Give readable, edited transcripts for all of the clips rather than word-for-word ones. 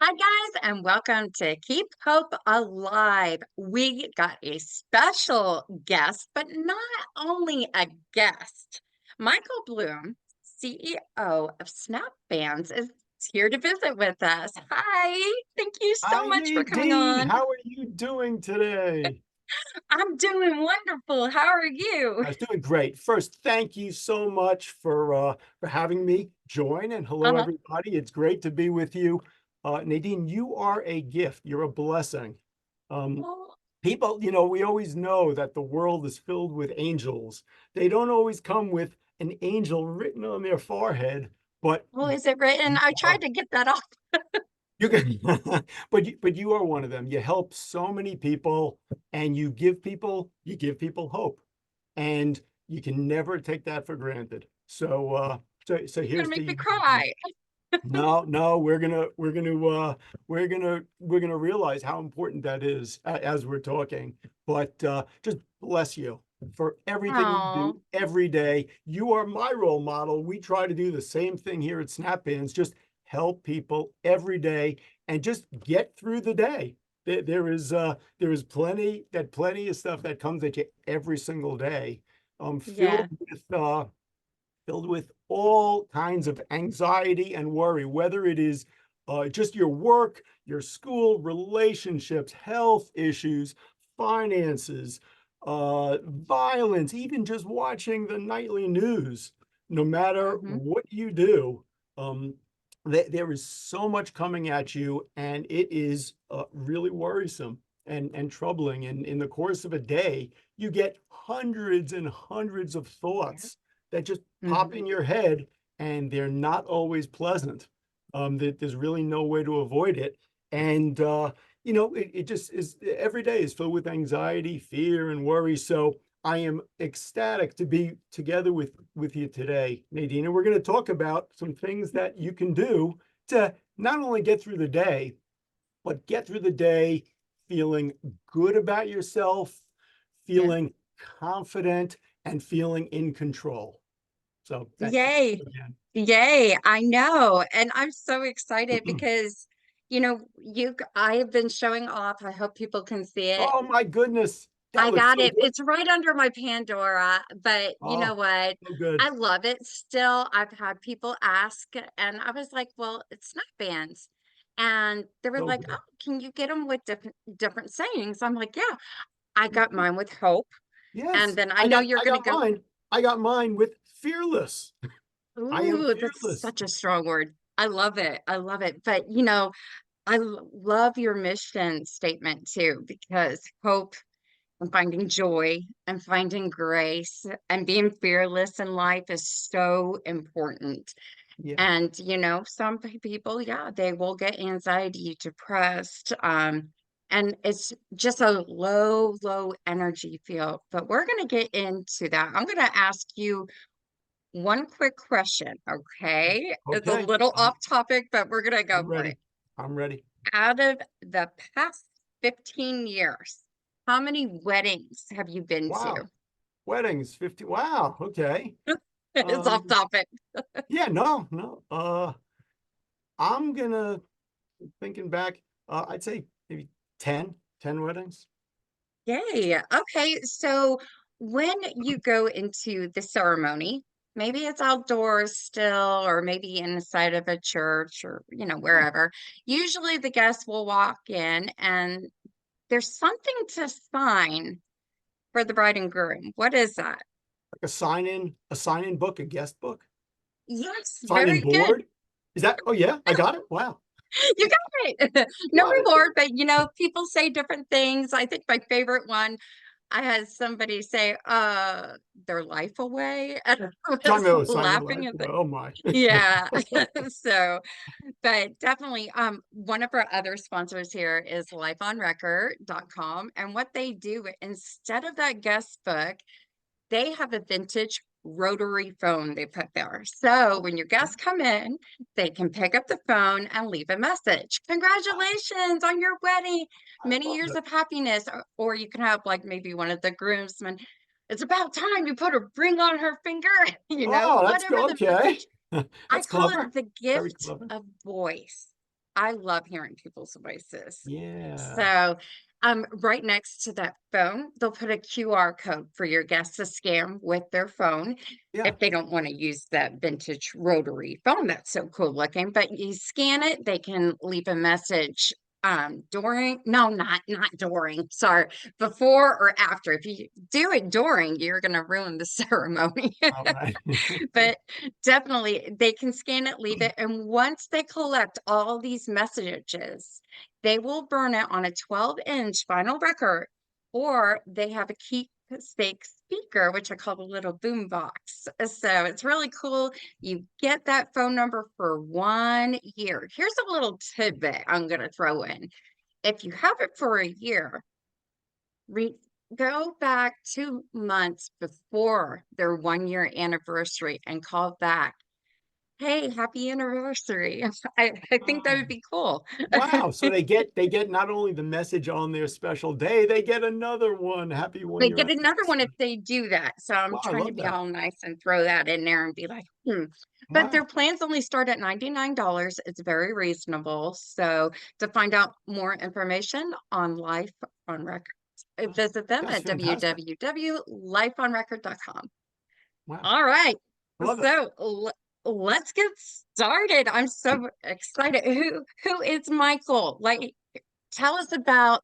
Hi, guys, and welcome to Keep Hope Alive. We got a special guest, but not only a guest. Michael Bloom, CEO of SnappBandZ, is here to visit with us. Hi, thank you so Hi, much for coming Nadine. on. How are you doing today? I'm doing wonderful. How are you? I was doing great. First, thank you so much for having me join. And hello, Uh-huh. everybody. It's great to be with you. Nadine, you are a gift. You're a blessing. Um, Oh, People, we always know that the world is filled with angels. They don't always come with an angel written on their forehead, but oh, is it written? you I are. tried to get that off. You can, but you are one of them. You help so many people, and you give people hope, and you can never take that for granted. So You're here's gonna to make me you. cry. No, no, we're gonna realize how important that is as we're talking. But just bless you for everything you do Oh, every day. You are my role model. We try to do the same thing here at SnappBandZ. Just help people every day and just get through the day. There is plenty of stuff that comes at you every single day, yeah. filled with all kinds of anxiety and worry, whether it is just your work, your school, relationships, health issues, finances, violence, even just watching the nightly news. No matter Hmm. what you do, um, there is so much coming at you, and it is really worrisome and troubling. And in the course of a day, you get hundreds and hundreds of Yeah. thoughts that just pop Hmm. in your head, and they're not always pleasant. There's really no way to avoid it. And it just is, every day is filled with anxiety, fear, and worry. So I am ecstatic to be together with you today, Nadine. And we're going to talk about some things that you can do to not only get through the day, but get through the day feeling good about yourself, Yeah. feeling confident, and feeling in control. So that's Yay. again. Yay. I know. And I'm so excited because, I have been showing off. I hope people can see it. Oh my goodness, that I looks got so it. good. It's right under my Pandora, but you know Oh, what? so good. I love it still. I've had people ask, and I was like, well, it's not bands. And they were So like, oh, good. can you get them with different sayings? I'm like, yeah, I got mine with hope. And Yes, then I I know got you're I going to got go. mine. I got mine with fearless. I am Ooh, that's fearless. such a strong word. I love it. I love it. But, love your mission statement too, because hope and finding joy and finding grace and being fearless in life is so important. Yeah. And, some people, yeah, they will get anxiety, depressed, and it's just a low energy feel. But we're going to get into that. I'm going to ask you one quick question, okay? It's a Okay. little I'm off topic, but we're gonna go I'm for it. ready. I'm ready. Out of the past 15 years, how many weddings have you been Wow. to? Weddings, 50. Wow. Okay. It's off Um, topic. yeah, no, no. I'm gonna thinking back, I'd say maybe 10 weddings. Yay. Okay, so when you go into the ceremony, maybe it's outdoors still, or maybe inside of a church or, Oh, wherever. Usually the guests will walk in and there's something to sign for the bride and groom. What is that? like a sign in book, a guest book, Yes, sign in very good. board. Is that, oh yeah, I got it. Wow. You got it. No Got it. reward, but people say different things. I think my favorite one, I had somebody say, their life away. And I was Sign your laughing life. at the Oh my. yeah. So, but definitely, one of our other sponsors here is lifeonrecord.com. And what they do, instead of that guest book, they have a vintage rotary phone they put there. So Oh, when your guests come in, they can pick up the phone and leave a message. Congratulations on your wedding. I Many love years that. of happiness. Or you can have like maybe one of the groomsmen. It's about time you put a ring on her finger, Oh, that's whatever good. the Okay. message. I That's call clever. it the Very gift clever. of voice. I love hearing people's voices. Yeah. So, right next to that phone, they'll put a QR code for your guests to scan with their phone Yeah. if they don't want to use that vintage rotary phone that's so cool looking. But you scan it, they can leave a message during, no, not during, sorry, before or after. If you do it during, you're going to ruin the ceremony. All right. But definitely, they can scan it, leave it, and once they collect all these messages, they will burn it on a 12-inch vinyl record, or they have a keepsake speaker, which I call the little boom box. So it's really cool. You get that phone number for 1 year. Here's a little tidbit I'm going to throw in. If you have it for a year, re go back 2 months before their 1 year anniversary and call back. Hey, happy anniversary. I think that would Oh, be cool. wow. So they get not only the message on their special day, they get another one. Happy one They year get another one if anniversary. they do that. So I'm Wow, I trying to love be that. all nice and throw that in there and be like, hmm. But their Wow. plans only start at $99. It's very reasonable. So to find out more information on Life on Record, visit them That's at fantastic. www.lifeonrecord.com. Wow. All right. I love it. So let's get started. I'm so excited. Who is Michael? Like, tell us about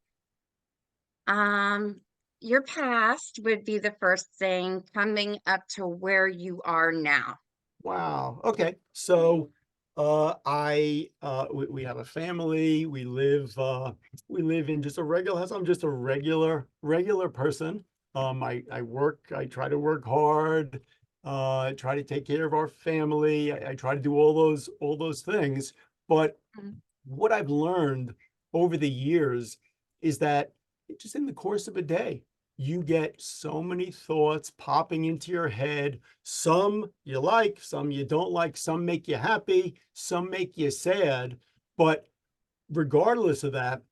um your past would be the first thing coming up to where you are now. Wow. Okay. So we have a family. We live in just a regular house. I'm just a regular person. I work, I try to work hard, I try to take care of our family. I try to do all those things. But Mhm. what I've learned over the years is that just in the course of a day, you get so many thoughts popping into your head. Some you like, some you don't like, some make you happy, some make you sad. But regardless of that,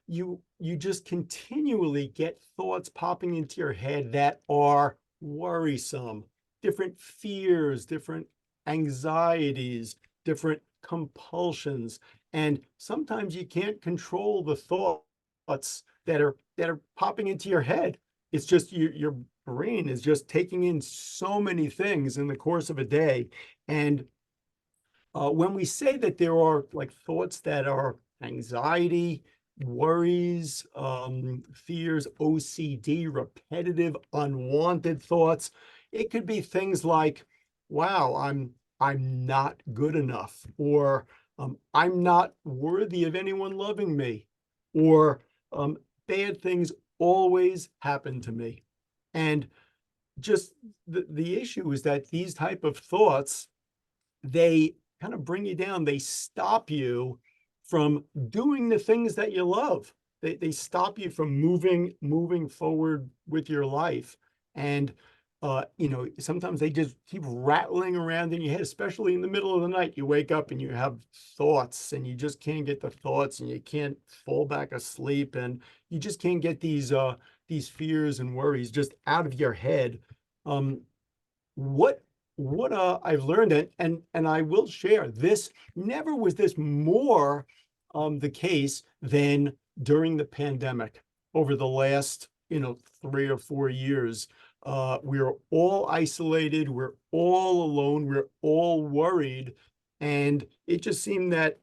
you just continually get thoughts popping into your head that are worrisome, different fears, different anxieties, different compulsions, and sometimes you can't control the thoughts that are popping into your head. It's just your brain is just taking in so many things in the course of a day. And when we say that there are like thoughts that are anxiety, worries, fears, OCD, repetitive, unwanted thoughts, it could be things like, "Wow, I'm not good enough," or "I'm not worthy of anyone loving me," or "Bad things always happen to me." And just the issue is that these type of thoughts, they kind of bring you down. They stop you from doing the things that you love. They stop you from moving forward with your life. And sometimes they just keep rattling around in your head, especially in the middle of the night. You wake up and you have thoughts and you just can't get the thoughts and you can't fall back asleep and you just can't get these fears and worries just out of your head. Um, what I've learned, and I will share this, never was this more the case than during the pandemic over the last 3 or 4 years. We're all isolated, we're all alone, we're all worried, and it just seemed that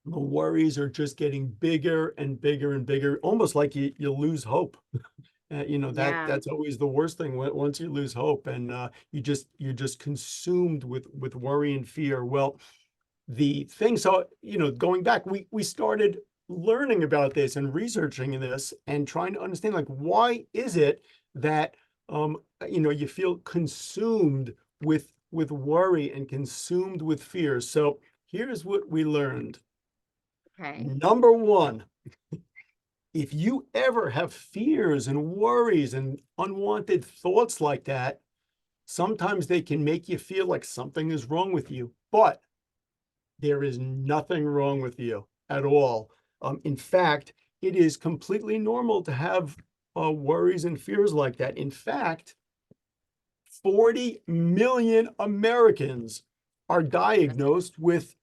the worries are just getting bigger and bigger and bigger, almost like you lose hope. Yeah. That's always the worst thing once you lose hope and you're just consumed with worry and fear. Well, the thing, so going back, we started learning about this and researching this and trying to understand, like, why is it that you feel consumed with worry and consumed with fear. So here's what we learned. Okay. Number one, if you ever have fears and worries and unwanted thoughts like that, sometimes they can make you feel like something is wrong with you, but there is nothing wrong with you at all. In fact, it is completely normal to have worries and fears like that. In fact, 40 million Americans are That's diagnosed with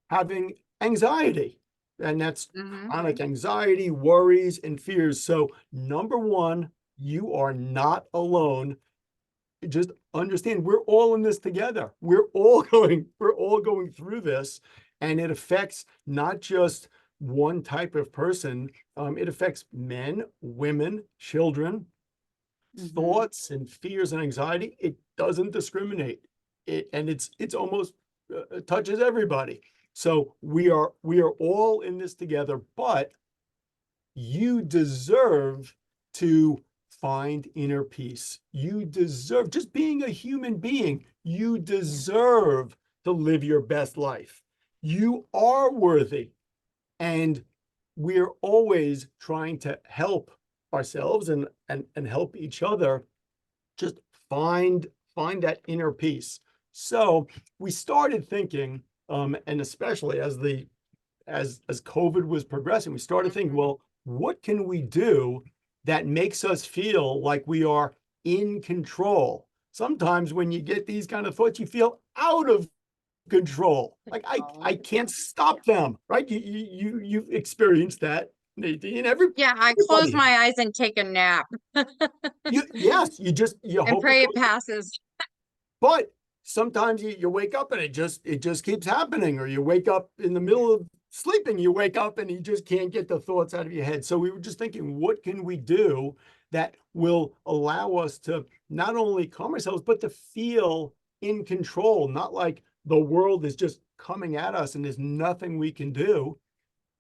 having anxiety, and that's Hmm. chronic anxiety, worries, and fears. So, number one, you are not alone. Just understand we're all in this together. We're all going through this, and it affects not just one type of person. It affects men, women, children. Hmm. Thoughts and fears and anxiety, it doesn't discriminate. And it's almost touches everybody. So we are all in this together, but you deserve to find inner peace. You deserve, just being a human being, you Yeah. deserve to live your best life. You are worthy. And we're always trying to help ourselves and help each other just find find that inner peace. So we started thinking, and especially as COVID was progressing, we started thinking, Hmm. well, what can we do that makes us feel like we are in control? Sometimes when you get these kind of thoughts, you feel out of control. Like I Control. Yeah. can't stop them, right? You've experienced that, Nadine. Yeah, I close Everybody has. my eyes and take a nap Yes, you and hope it pray it goes. passes. But sometimes you wake up and it just keeps happening, or you wake up in the Yeah. middle of sleeping, you wake up and you just can't get the thoughts out of your head. So we were just thinking, what can we do that will allow us to not only calm ourselves, but to feel in control, not like the world is just coming at us and there's nothing we can do.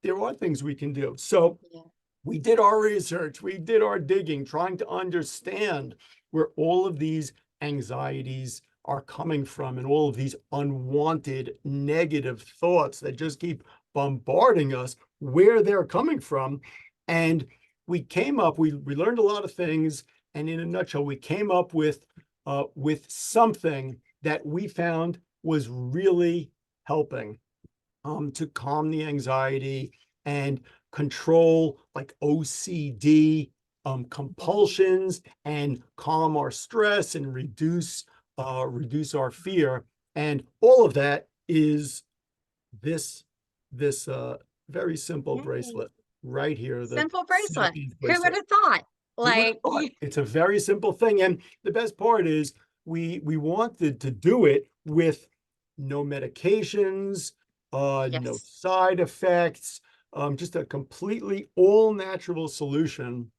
There are things we can do. So Yeah. we did our research, we did our digging, trying to understand where all of these anxieties are coming from and all of these unwanted negative thoughts that just keep bombarding us, where they're coming from. And we learned a lot of things. And in a nutshell, we came up with something that we found was really helping to calm the anxiety and control like OCD, compulsions, and calm our stress and reduce our fear. And all of that is this this very simple Yay. bracelet right here, the Simple bracelet. SnappBandZ Who would bracelet. have thought? Who would have Like, thought? It's a very simple thing. And the best part is we wanted to do it with no medications, no yes. side effects, just a completely all natural solution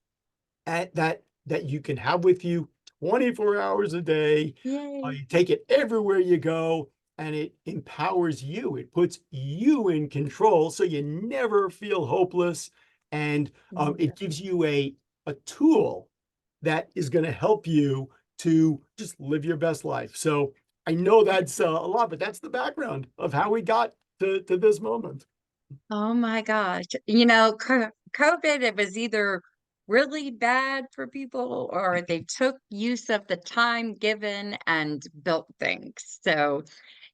that you can have with you 24 hours a day. Yay. You take it everywhere you go, and it empowers you. It puts you in control, so you never feel hopeless, and it Wonderful. gives you a tool that is going to help you to just live your best life. So I know that's a lot, but that's the background of how we got to this moment. Oh my gosh. COVID, it was either really bad for people or they took use of the time given and built things. So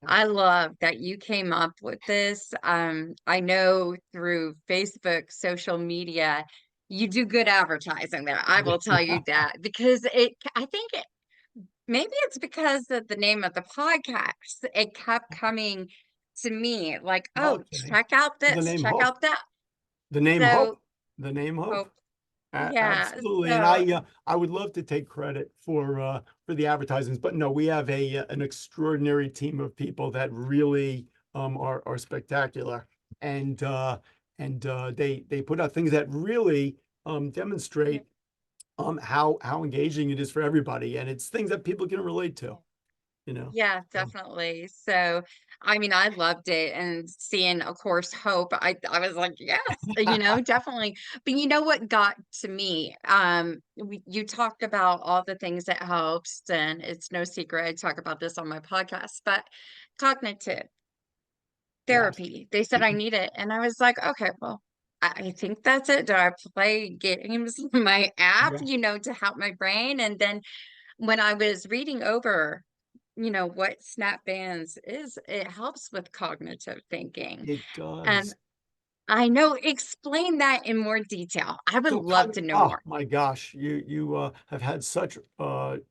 I love that you came up with this. I know through Facebook, social media, you do good advertising there. I will tell you that because I think maybe it's because of the name of the podcast. It kept coming to me like, oh, Okay. check out The this, name check Hope. out that. The name So Hope. The name Hope. hope, yeah. Absolutely. And So I would love to take credit for the advertisements, but no, we have a an extraordinary team of people that really are spectacular. And they put out things that really yeah. demonstrate how engaging it is for everybody. And it's things that people can relate to, you know. Yeah, So definitely. So, I mean, I loved it and seeing, of course, Hope. I was like, yes, definitely. But you know what got to me? You talked about all the things that helps, and it's no secret. I talk about this on my podcast, but cognitive yes. therapy. They said I need it, and I was like, okay, well, I think that's it. Do I play games on my app, Yeah, to help my brain? And then when I was reading over, what SnappBandZ is, it helps with cognitive thinking. it And does. I know, explain that in more detail. I would So, love to know oh more. my gosh, you have had such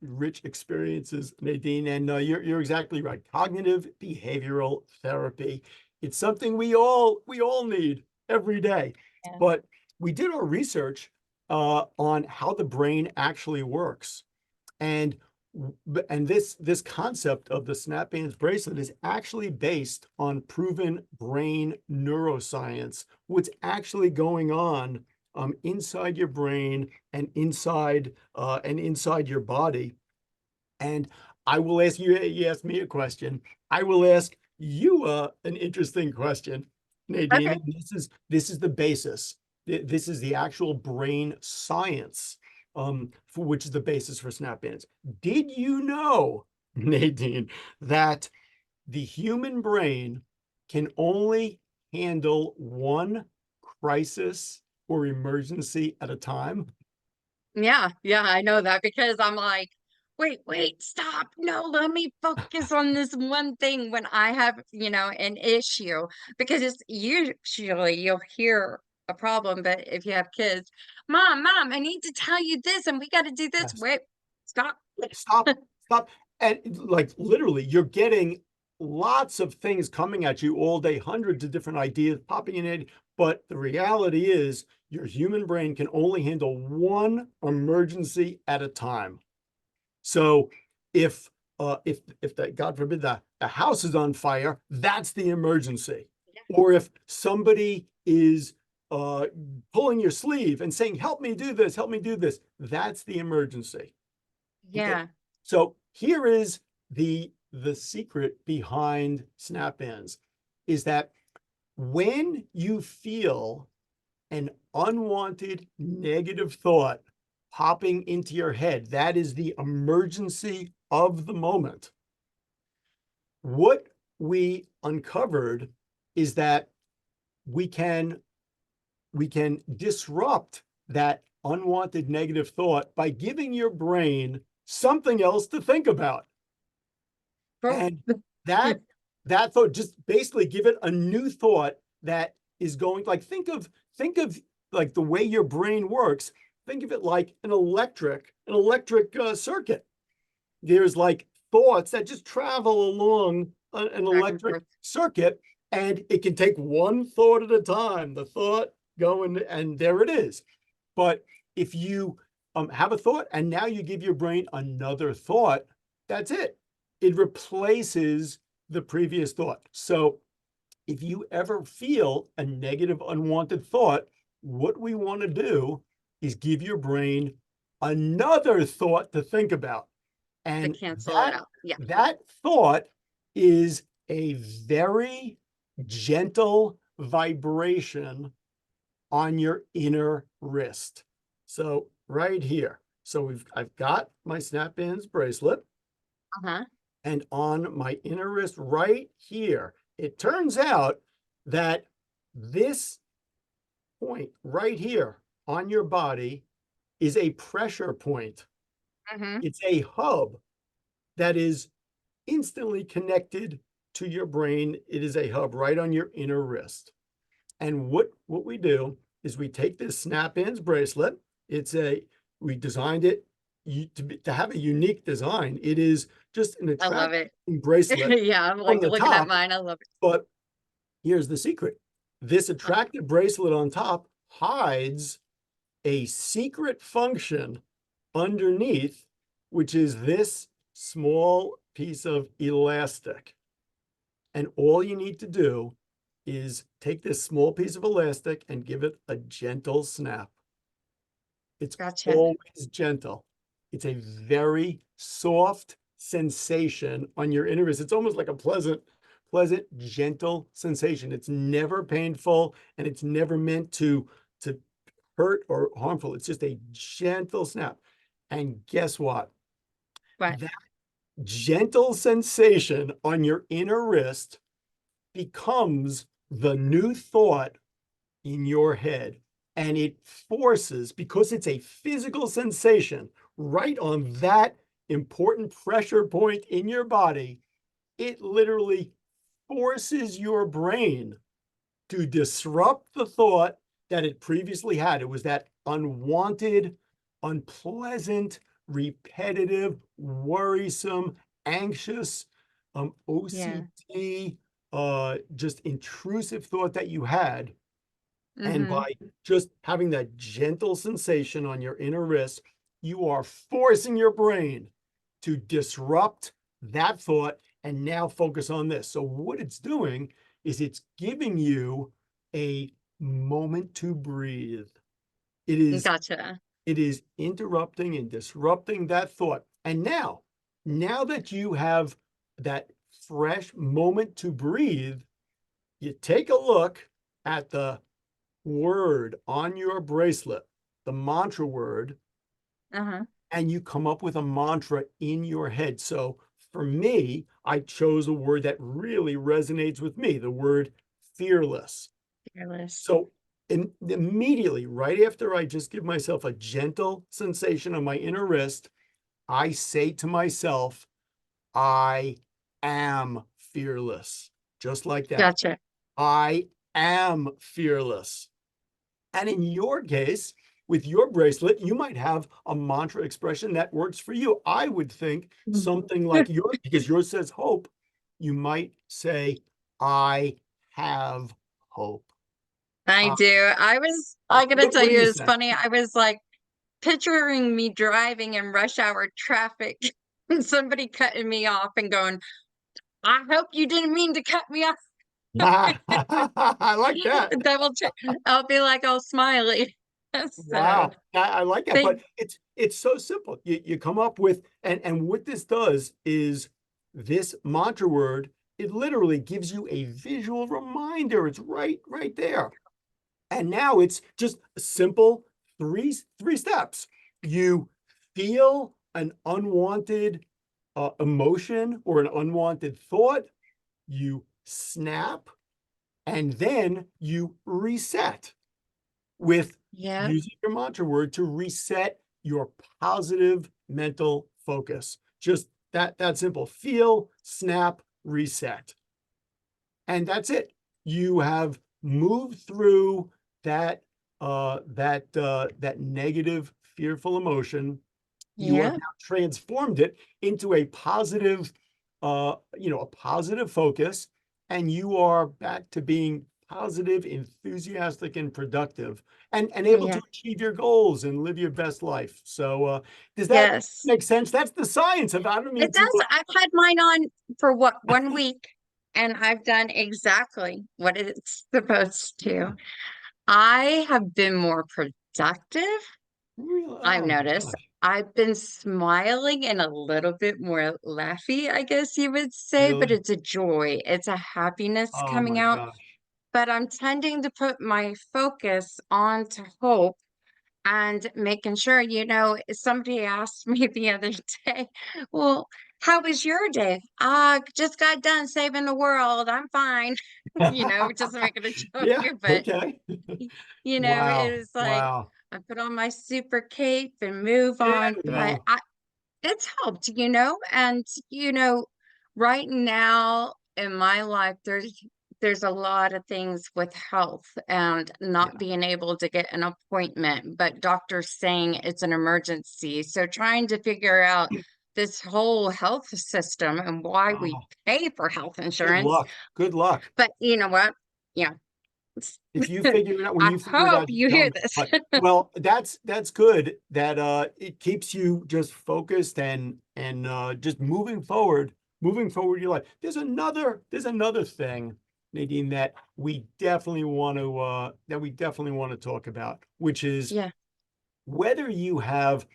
rich experiences, Nadine, and you're exactly right. Cognitive behavioral therapy It's something we all need every day. Yeah. But we did our research on how the brain actually works. And and this concept of the SnappBandZ bracelet is actually based on proven brain neuroscience. What's actually going on inside your brain and inside your body. And I will ask you. You asked me a question. I will ask you an interesting question, Nadine. Okay. And this is the basis. This is the actual brain science, for which is the basis for SnappBandZ. Did you know, Nadine, that the human brain can only handle one crisis or emergency at a time? Yeah, yeah, I know that because I'm like, wait, stop. No, let me focus on this one thing when I have, an issue. Because it's usually you'll hear a problem, but if you have kids, Mom, I need to tell you this, and we got to do this. Yes. Wait, stop. Stop, stop. And like literally, you're getting lots of things coming at you all day, hundreds of different ideas popping in it. But the reality is, your human brain can only handle one emergency at a time. So if that, God forbid, the house is on fire, that's the emergency. Or if somebody is uh, pulling your sleeve and saying, help me do this, that's the emergency. Okay. Yeah, So here is the secret behind SnappBandZ is that when you feel an unwanted negative thought popping into your head, that is the emergency of the moment. What we uncovered is that we can we can disrupt that unwanted negative thought by giving your brain something else to think about. bro. And that that thought, just basically give it a new thought that is going, like, think of like the way your brain works. Think of it like an electric circuit. There's like thoughts that just travel along an Back and electric forth. circuit, and it can take one thought at a time. The thought going, and there it is. But if you have a thought and now you give your brain another thought, that's it. It replaces the previous thought. So if you ever feel a negative, unwanted thought, what we want to do is give your brain another thought to think about. To And cancel it that out. Yeah, that thought is a very gentle vibration on your inner wrist. So right here. So I've got my SnappBandZ bracelet, uh-huh. and on my inner wrist right here, it turns out that this point right here on your body is a pressure point. Hmm. It's a hub that is instantly connected to your brain. It is a hub right on your inner wrist. And what we do is we take this SnappBandZ bracelet. It's a We designed it to have a unique design. It is just an I love attractive it. bracelet Yeah, I'm on like the looking at top, mine. I love it. but here's the secret. This Uh, attractive bracelet on top hides a secret function underneath, which is this small piece of elastic. And all you need to do is take this small piece of elastic and give it a gentle snap. It's Gotcha. always gentle. It's a very soft sensation on your inner wrist. It's almost like a pleasant, gentle sensation. It's never painful, and it's never meant to hurt or harmful. It's just a gentle snap. And guess what? But That gentle sensation on your inner wrist becomes the new thought in your head. And it forces, because it's a physical sensation right on that important pressure point in your body, it literally forces your brain to disrupt the thought that it previously had. It was that unwanted, unpleasant, repetitive, worrisome, anxious, yeah, OCD, just intrusive thought that you had, and Mm-hmm. by just having that gentle sensation on your inner wrist, you are forcing your brain to disrupt that thought and now focus on this. So what it's doing is it's giving you a moment to breathe. It is Gotcha. it is interrupting and disrupting that thought. And now that you have that fresh moment to breathe, you take a look at the word on your bracelet, the mantra word, Uh-huh. and you come up with a mantra in your head. So for me, I chose a word that really resonates with me, the word fearless. Fearless. So immediately, right after I just give myself a gentle sensation on my inner wrist, I say to myself, I am fearless. Just like that. Gotcha. I am fearless. And in your case, with your bracelet, you might have a mantra expression that works for you. I would think Mm. something like yours, because yours says hope, you might say, I have hope. I Uh, do. I gotta tell what do you, you it's say? funny. I was like picturing me driving in rush hour traffic and somebody cutting me off and going, I hope you didn't mean to cut me off. I like that. Double check. I'll be like all smiley. So Wow, I like that, they, but it's so simple. You come up with, and what this does is this mantra word, it literally gives you a visual reminder. It's right there. And now it's just a simple three steps. You feel an unwanted emotion or an unwanted thought, you snap, and then you reset with yeah, using your mantra word to reset your positive mental focus. Just that simple. Feel, snap, reset. And that's it. You have moved through that negative, fearful emotion. You have yeah, now transformed it into a positive, a positive focus, and you are back to being positive, enthusiastic, and productive, and able to yeah. achieve your goals and live your best life. So, does that Yes. make sense? That's the science of. I don't It mean to. does. I've had mine on for what, 1 week, and I've done exactly what it's supposed to. I have been more productive. Really? I've Oh my noticed. gosh. I've been smiling and a little bit more laughy, I guess you would say, but Really? it's a joy. It's a happiness Oh coming my out. gosh. But I'm tending to put my focus on to hope and making sure, somebody asked me the other day, well, how was your day? I just got done saving the world. I'm fine. Just making a joke, Yeah, but okay. it Wow. was like Wow. I put on my super cape and move Yeah, on. But no. it's helped, and right now in my life, there's a lot of things with health and not Yeah. being able to get an appointment, but doctors saying it's an emergency. So trying to figure out this whole health system and why we Oh, pay for health good insurance. luck. Good luck. But you know what? Yeah. If you figure it out, when I you figure it hope out, you tell hear me. this. But well, that's good that it keeps you just focused and just moving forward your life. There's another thing, Nadine, that we definitely want to talk about, which is Yeah. whether you have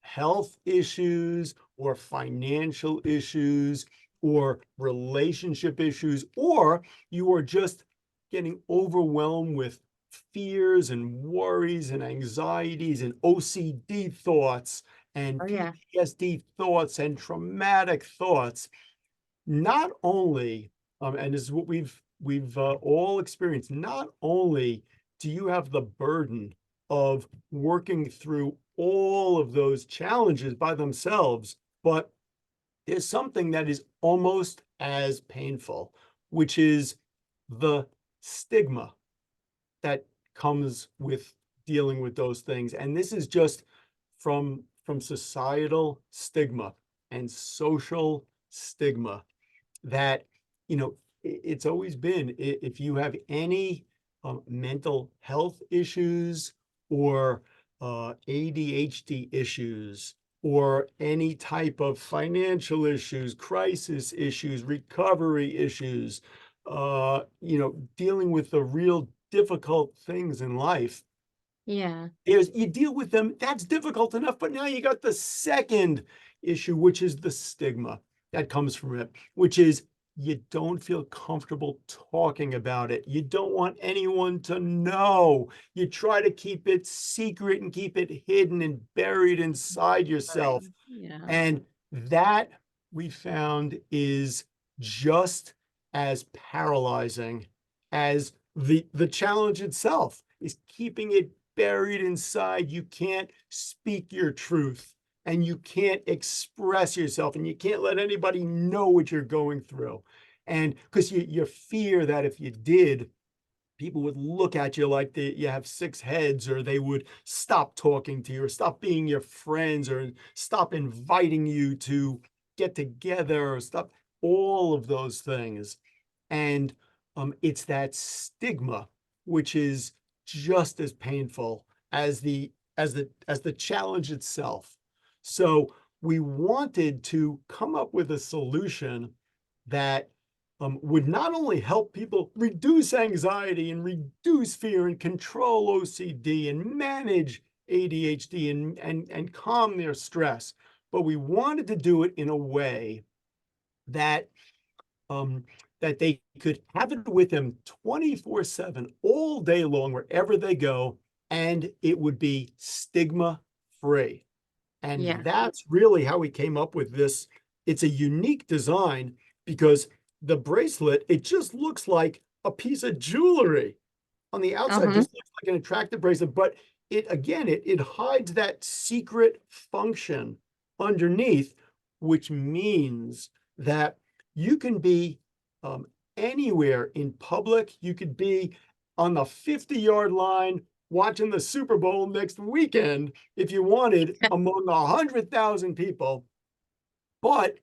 health issues or financial issues or relationship issues, or you are just getting overwhelmed with fears and worries and anxieties and OCD thoughts and Oh, yeah. PTSD thoughts and traumatic thoughts, not only, and this is what we've all experienced, not only do you have the burden of working through all of those challenges by themselves, but there's something that is almost as painful, which is the stigma that comes with dealing with those things. And this is just from societal stigma and social stigma that, you know, it's always been, if you have any mental health issues or ADHD issues or any type of financial issues, crisis issues, recovery issues, dealing with the real difficult things in life, Yeah. is you deal with them, that's difficult enough, but now you got the second issue, which is the stigma that comes from it, which is you don't feel comfortable talking about it. You don't want anyone to know. You try to keep it secret and keep it hidden and buried inside Right. yourself. Yeah. And that we found is just as paralyzing as the challenge itself, is keeping it buried inside. You can't speak your truth and you can't express yourself and you can't let anybody know what you're going through. And because you fear that if you did, people would look at you like you have six heads, or they would stop talking to you, or stop being your friends, or stop inviting you to get together, or stop all of those things. And it's that stigma, which is just as painful as the challenge itself. So we wanted to come up with a solution that would not only help people reduce anxiety and reduce fear and control OCD and manage ADHD and calm their stress, but we wanted to do it in a way that um, that they could have it with them 24/7 all day long, wherever they go, and it would be stigma free. And Yeah. that's really how we came up with this. It's a unique design because the bracelet, it just looks like a piece of jewelry on the outside, Uh-huh. just looks like an attractive bracelet, but it hides that secret function underneath, which means that you can be um, anywhere in public. You could be on the 50-yard line watching the Super Bowl next weekend if you wanted, among 100,000 people. But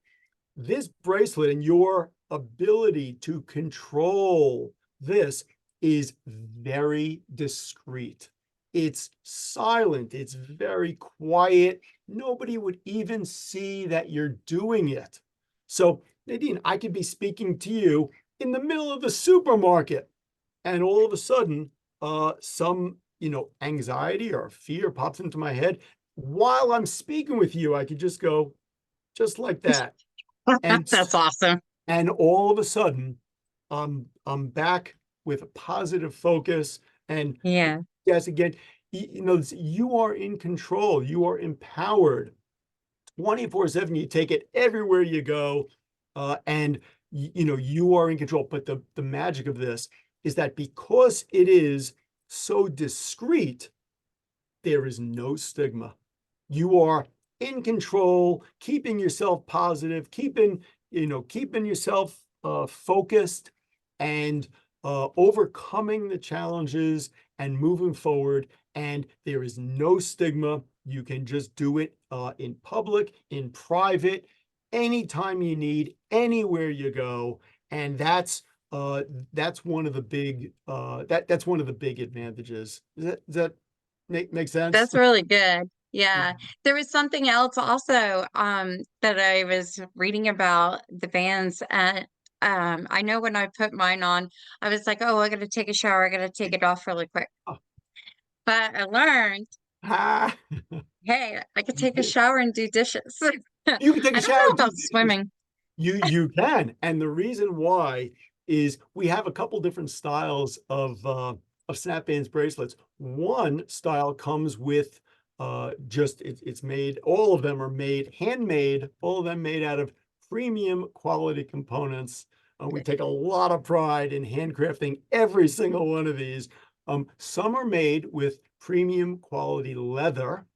this bracelet and your ability to control this is very discreet. It's silent. It's very quiet. Nobody would even see that you're doing it. So, Nadine, I could be speaking to you in the middle of the supermarket, and all of a sudden, some anxiety or fear pops into my head. While I'm speaking with you, I could just go just like that, and That's awesome. and all of a sudden, I'm back with a positive focus. And Yeah. yes, again, you are in control. You are empowered 24/7. You take it everywhere you go, and you are in control. But the magic of this is that because it is so discreet, there is no stigma. You are in control, keeping yourself positive, keeping yourself focused, and overcoming the challenges and moving forward. And there is no stigma. You can just do it in public, in private, anytime you need, anywhere you go. And that's one of the big that's one of the big advantages. Does that make sense? That's really good. Yeah. There was something else also that I was reading about the bands, and I know when I put mine on, I was like, "Oh, I got to take a shower. I got to take it off really quick." Oh, But I learned, ah, hey, I could take a you shower and do dishes. you can take I a don't shower know and do about dishes. swimming. You can, and the reason why is we have a couple different styles of SnappBandZ bracelets. One style comes with just it's made. All of them are made handmade. All of them made out of premium quality components. We take a lot of pride in handcrafting every single one of these. Some are made with premium quality leather,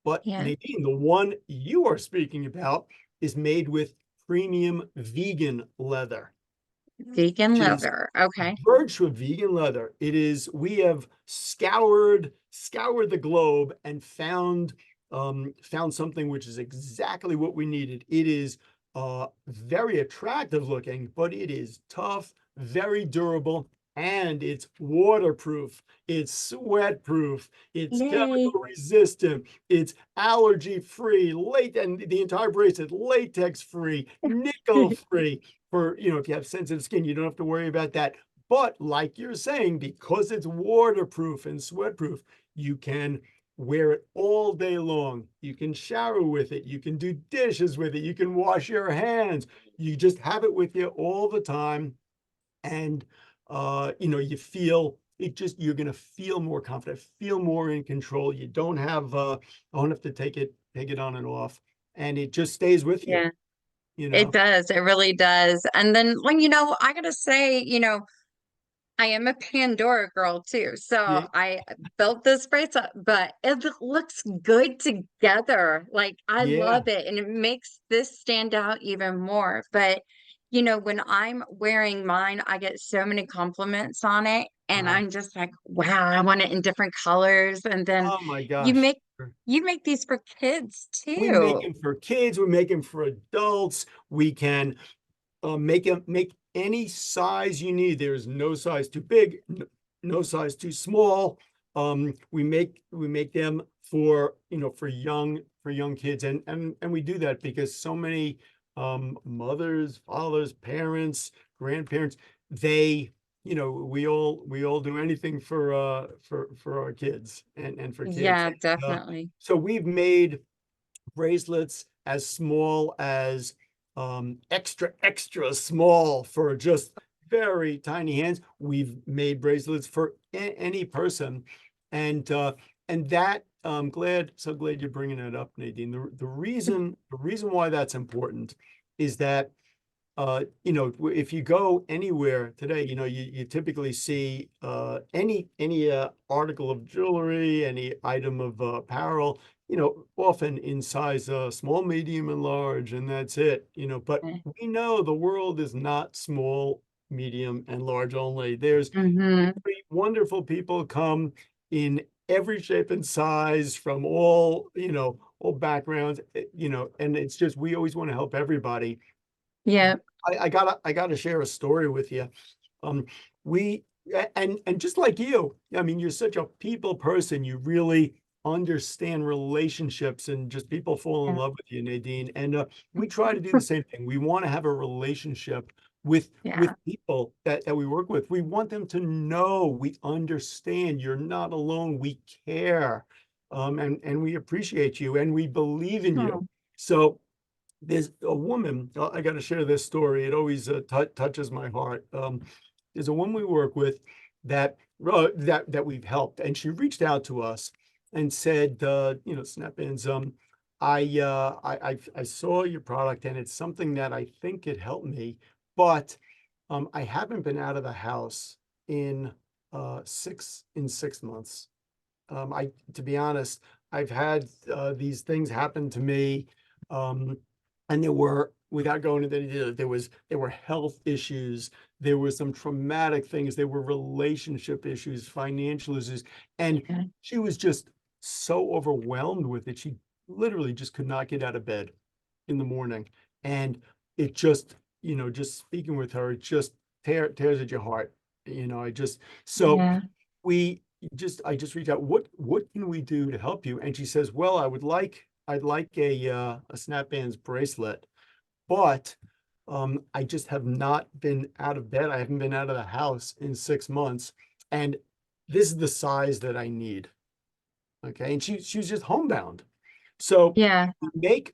but Yeah. Nadine, the one you are speaking about is made with premium vegan leather, Vegan which is leather. Okay. virtual vegan leather. It is, we have scoured the globe and found something which is exactly what we needed. It is very attractive looking, but it is tough, very durable, and it's waterproof, it's sweat proof, it's Yay. chemical resistant, it's allergy free, late and the entire bracelet latex free, nickel free. For if you have sensitive skin, you don't have to worry about that. But like you're saying, because it's waterproof and sweat proof, you can wear it all day long. You can shower with it. You can do dishes with it. You can wash your hands. You just have it with you all the time. And, you feel it just, you're going to feel more confident, feel more in control. You don't have to take it on and off. And it just stays with you, Yeah, you it know? does. It really does. And then when, I gotta say, I am a Pandora girl too. So Yeah. I built this bracelet, but it looks good together. Like I Yeah. love it and it makes this stand out even more. But when I'm wearing mine, I get so many compliments on it and Uh, I'm just like, wow, I want it in different colors. And then oh my you gosh. make you make these for kids We make too. them for kids. We make them for adults. We can make any size you need. There is no size too big, no size too small. We make them for for young kids, and we do that because so many mothers, fathers, parents, grandparents, they we all do anything for our kids and for kids. Yeah, Uh, definitely. so we've made bracelets as small as extra, extra small for just very tiny hands. We've made bracelets for any person. And that I'm so glad you're bringing it up, Nadine. The reason why that's important is that if you go anywhere today, you typically see any article of jewelry, any item of apparel, often in size small, medium, and large, and that's it. But we know the world is not small, medium, and large only. There's Hmm. wonderful people come in every shape and size from all backgrounds, and it's just we always want to help everybody. Yeah. I gotta share a story with you. Um, we and just like you, I mean, you're such a people person. You really understand relationships and just people fall in Yeah. love with you, Nadine. And we try to do the same thing. We want to have a relationship with Yeah. people that we work with. We want them to know we understand. You're not alone. We care, and we appreciate you, and we believe in you. Oh, So there's a woman, I got to share this story. It always touches my heart. There's a woman we work with that we've helped, and she reached out to us and said, SnappBandZ, I saw your product and it's something that I think could help me, but I haven't been out of the house in 6 months. To be honest, I've had these things happen to me, um, and without going into the detail, there were health issues, there were some traumatic things, there were relationship issues, financial issues, and yeah. she was just so overwhelmed with it. She literally just could not get out of bed in the morning, and it just speaking with her, it just tears at your heart. I just so Yeah. we I just reached out, what can we do to help you? And she says, well, I'd like a SnappBandZ bracelet, but I just have not been out of bed. I haven't been out of the house in 6 months, and this is the size that I need. Okay, and she was just homebound. So Yeah.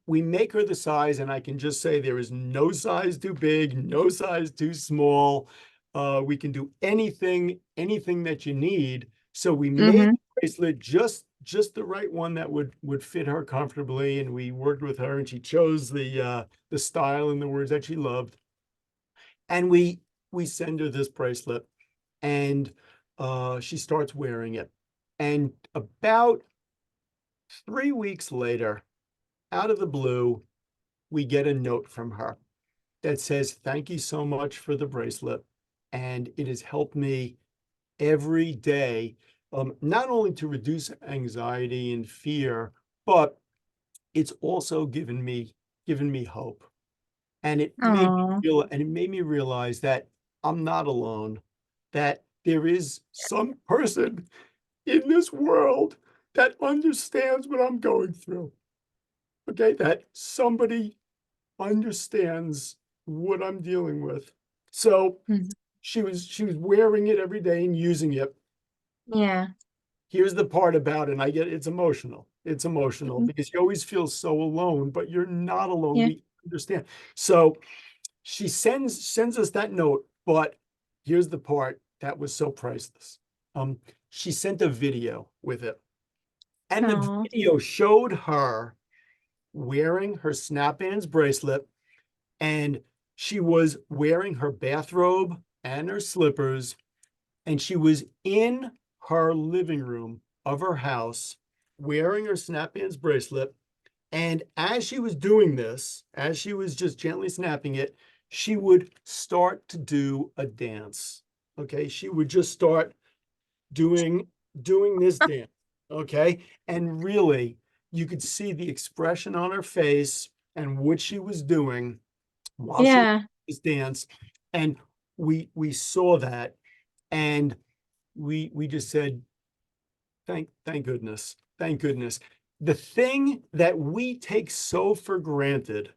we make her the size, and I can just say there is no size too big, no size too small. We can do anything that you need. So we made Hmm. the bracelet just the right one that would fit her comfortably, and we worked with her, and she chose the style and the words that she loved. And we send her this bracelet, and she starts wearing it. And about 3 weeks later, out of the blue, we get a note from her that says, thank you so much for the bracelet. And it has helped me every day, not only to reduce anxiety and fear, but it's also given me hope. And it made me Oh. feel, and it made me realize that I'm not alone, that there is some person in this world that understands what I'm going through. Okay, that somebody understands what I'm dealing with. So Mhm. she was wearing it every day and using it. Yeah. Here's the part about it, and I get it's emotional. It's emotional Mhm. because you always feel so alone, but you're not alone. Yeah. We understand. So she sends us that note, but here's the part that was so priceless. Um, she sent a video with it, and the Oh. video showed her wearing her SnappBandZ bracelet, and she was wearing her bathrobe and her slippers, and she was in her living room of her house wearing her SnappBandZ bracelet. And as she was doing this, as she was just gently snapping it, she would start to do a dance. Okay. She would just start doing this dance. Okay. And really, you could see the expression on her face and what she was doing while she was Yeah. doing this dance. And we saw that, and we just said, thank goodness. Thank goodness. The thing that we take so for granted,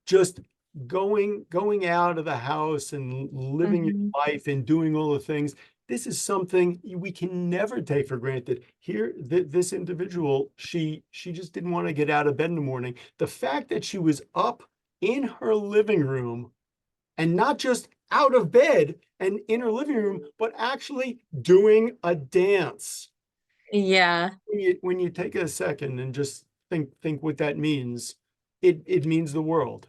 just going out of the house and living your Mhm. life and doing all the things, this is something we can never take for granted. Here, this individual, she just didn't want to get out of bed in the morning. The fact that she was up in her living room, and not just out of bed and in her living room, but actually doing a dance. Yeah. When you take a second and just think what that means, it means the world,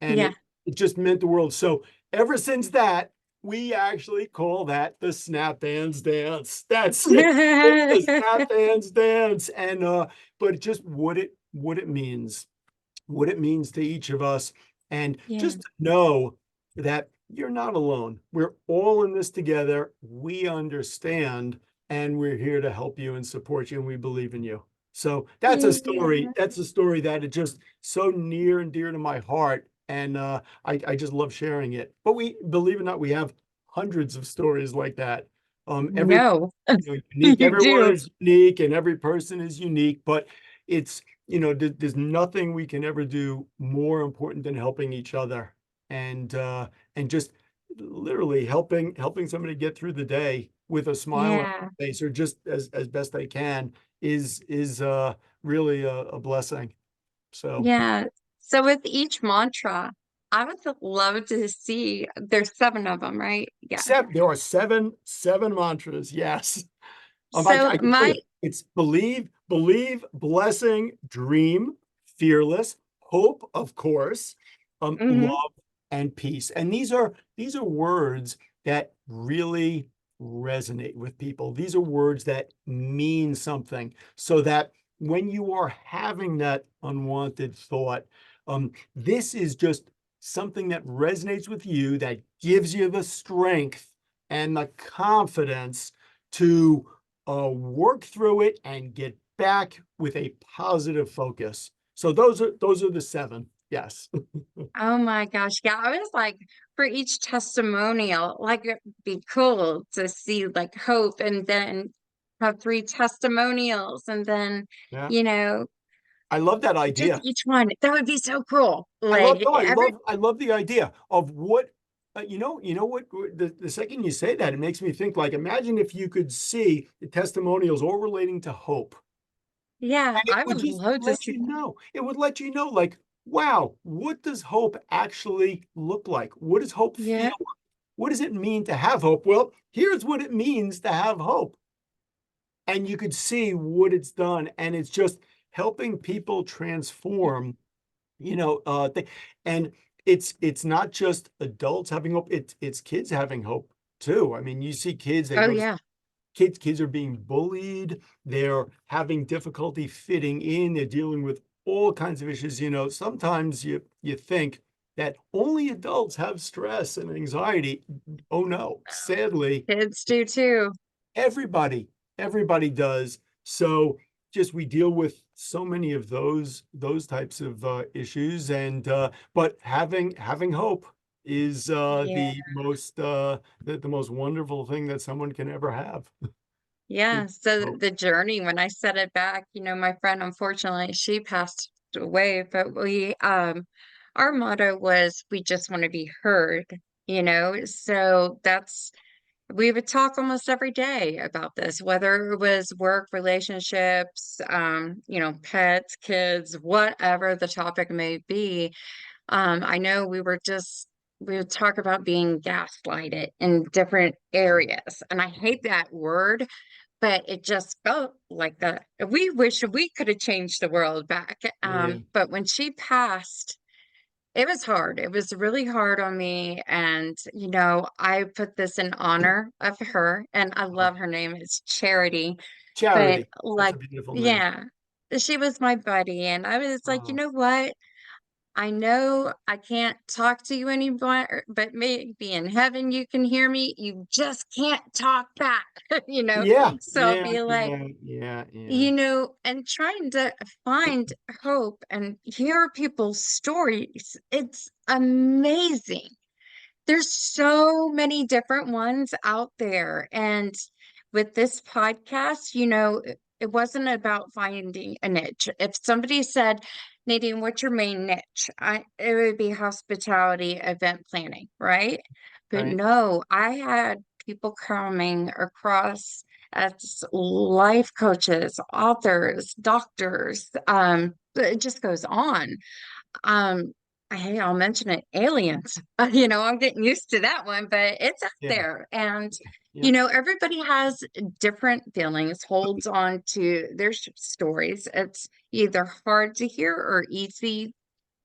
and Yeah. it just meant the world. So ever since that, we actually call that the SnappBandZ dance. That's it. It's the SnappBandZ dance. And but just what it means to each of us, and Yeah. just to know that you're not alone. We're all in this together. We understand, and we're here to help you and support you, and we believe in you. So that's a story. Yeah. That's a story that is just so near and dear to my heart, and I just love sharing it. But we, believe it or not, we have hundreds of stories like that. Every No, unique. you Everyone do. is unique, and every person is unique. But it's there's nothing we can ever do more important than helping each other, and just literally helping somebody get through the day with a smile on Yeah. their face, or just as best they can, is really a blessing. So Yeah. So with each mantra, I would love to see there's seven of them, right? Yeah. there are seven mantras. Yes. I So can tell my you, it's believe, blessing, dream, fearless, hope, of course, mhm. love, and peace. And these are words that really resonate with people. These are words that mean something, so that when you are having that unwanted thought, this is just something that resonates with you, that gives you the strength and the confidence to work through it and get back with a positive focus. So those are the seven. Yes. Oh my gosh. Yeah, I was like, for each testimonial, like it'd be cool to see like hope and then have three testimonials and then, Yeah. you know, I love that just idea. each one. That would be so cool. I love Like no, every I love the idea of what what the second you say that, it makes me think, like, imagine if you could see the testimonials all relating to hope. yeah, And it I would would just love to let see you know. It would let you know, like, wow, what does hope actually look like? What does hope feel? yeah. What does it mean to have hope? Well, here's what it means to have hope. And you could see what it's done. And it's just helping people transform, and it's not just adults having hope, it's kids having hope too. I mean, you see kids, they Oh go to yeah. kids are being bullied, they're having difficulty fitting in, they're dealing with all kinds of issues. Sometimes you think that only adults have stress and anxiety. Oh no, sadly, Kids do too. everybody everybody does. So just we deal with so many of those types of issues, and but having hope is Yeah. the most wonderful thing that someone can ever have. Yeah. So Hope. the journey, when I set it back, my friend, unfortunately, she passed away, but our motto was we just want to be heard. So we would talk almost every day about this, whether it was work, relationships, pets, kids, whatever the topic may be. I know we would talk about being gaslighted in different areas. And I hate that word, but it just felt like that. We wish we could have changed the world back. Yeah, But when she passed, it was hard. It was really hard on me. And, I put this in honor of her, and I uh, love her name. It's Charity. But Charity. That's like, a beautiful name. yeah, she was my buddy. And I was like, you Uh, know what? I know I can't talk to you anymore, but maybe in heaven you can hear me. You just can't talk back, you know? yeah, So I'll yeah, be like, yeah, yeah, yeah, and trying to find hope and hear people's stories. It's amazing. There's so many different ones out there. And with this podcast, it wasn't about finding a niche. If somebody said, Nadine, what's your main niche? It would be hospitality event planning, right? But right. no, I had people coming across as life coaches, authors, doctors. It just goes on. Um, hey, I'll mention it, aliens. I'm getting used to that one, but it's out Yeah, there. And, yeah, everybody has different feelings, holds on to their stories. It's either hard to hear or easy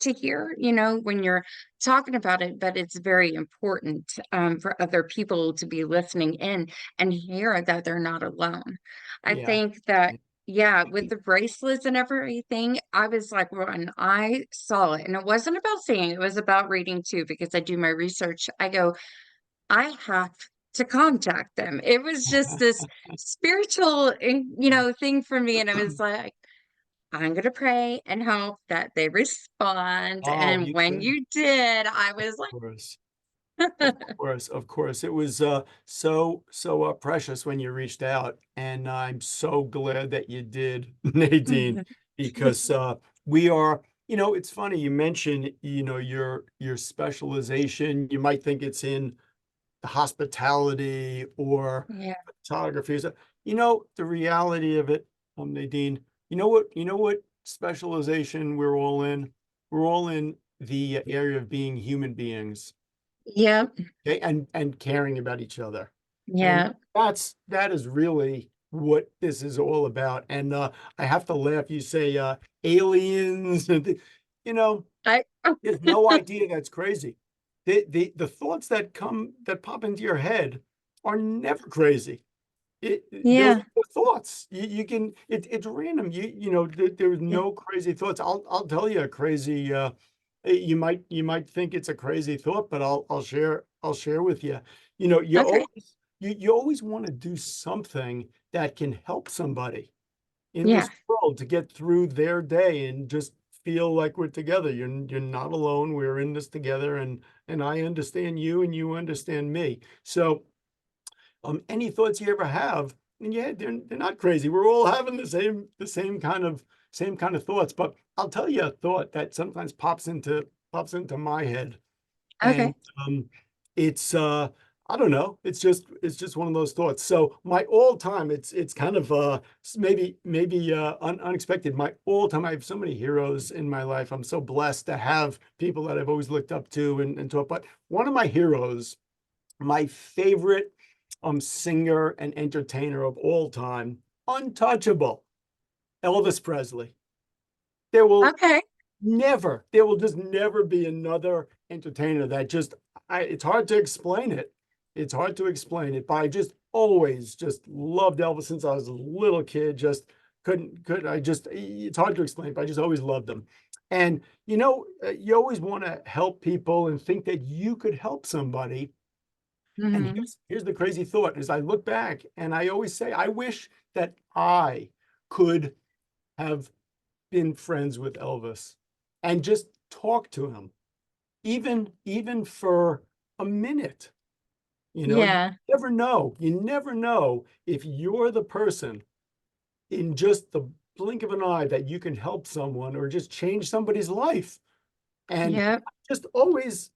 to hear, when you're talking about it, but it's very important for other people to be listening in and hear that they're not alone. I yeah. think that, yeah, with the bracelets and everything, I was like, when I saw it, and it wasn't about seeing, it was about reading too, because I do my research. I go, I have to contact them. It was just this spiritual, thing for me. And I was like, I'm going to pray and hope that they respond. Oh, And you when did. you did, I Of was course. Of like, course, of course. It was so precious when you reached out, and I'm so glad that you did, Nadine, because we are, it's funny you mentioned, your specialization. You might think it's in hospitality or yeah, photography. So, the reality of it, Nadine, you know what specialization we're all in? We're all in the area of being human beings, yeah, okay, and caring about each other. And yeah. that is really what this is all about. And I have to laugh. You say aliens, and you know, I, there's no idea that's crazy. The thoughts that pop into your head are never crazy. They're yeah, thoughts. You can it's random. There's yeah. no crazy thoughts. I'll tell you a crazy you might think it's a crazy thought, but I'll share with you. You Okay. always you always want to do something that can help somebody in Yeah. this world to get through their day and just feel like we're together. You're not alone. We're in this together, and I understand you and you understand me. So any thoughts you ever have, and yeah, they're not crazy. We're all having the same kind of thoughts. But I'll tell you a thought that sometimes pops into my head, and Okay. it's I don't know. It's just one of those thoughts. So my all time, it's kind of maybe unexpected. My all time, I have so many heroes in my life. I'm so blessed to have people that I've always looked up to and taught. But one of my heroes, my favorite singer and entertainer of all time, untouchable, Elvis Presley. There will Okay. there will just never be another entertainer that it's hard to explain it. It's hard to explain it, but I just always just loved Elvis since I was a little kid. Just couldn't I just it's hard to explain, but I just always loved them. And you always want to help people and think that you could help somebody. And Hmm. here's the crazy thought: as I look back, and I always say, I wish that I could have been friends with Elvis and just talk to him, even for a minute. You Yeah. never know. You never know if you're the person in just the blink of an eye that you can help someone or just change somebody's life. And Yep. I just always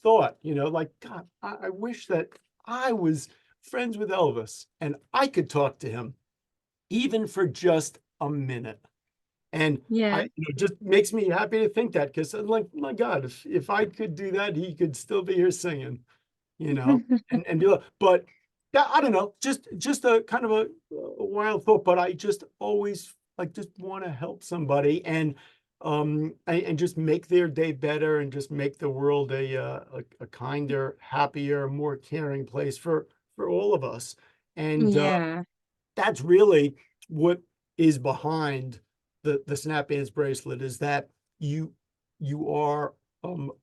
thought, like, God, I wish that I was friends with Elvis and I could talk to him even for just a minute. And Yeah. just makes me happy to think that, because I'm like, my God, if I could do that, he could still be here singing, and do it. But yeah, I don't know, just a kind of a wild thought, but I just always like just want to help somebody and just make their day better and just make the world a kinder, happier, more caring place for all of us. And Yeah. that's really what is behind the SnappBandZ bracelet, is that you you are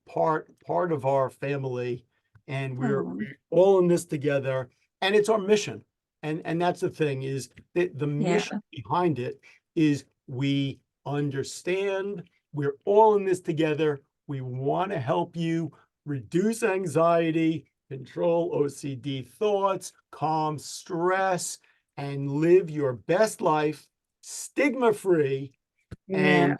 part of our family, and Oh, we're all in this together, and it's our mission. And that's the thing, is that the yeah. mission behind it is we understand we're all in this together. We want to help you reduce anxiety, control OCD thoughts, calm stress, and live your best life stigma free, Yeah.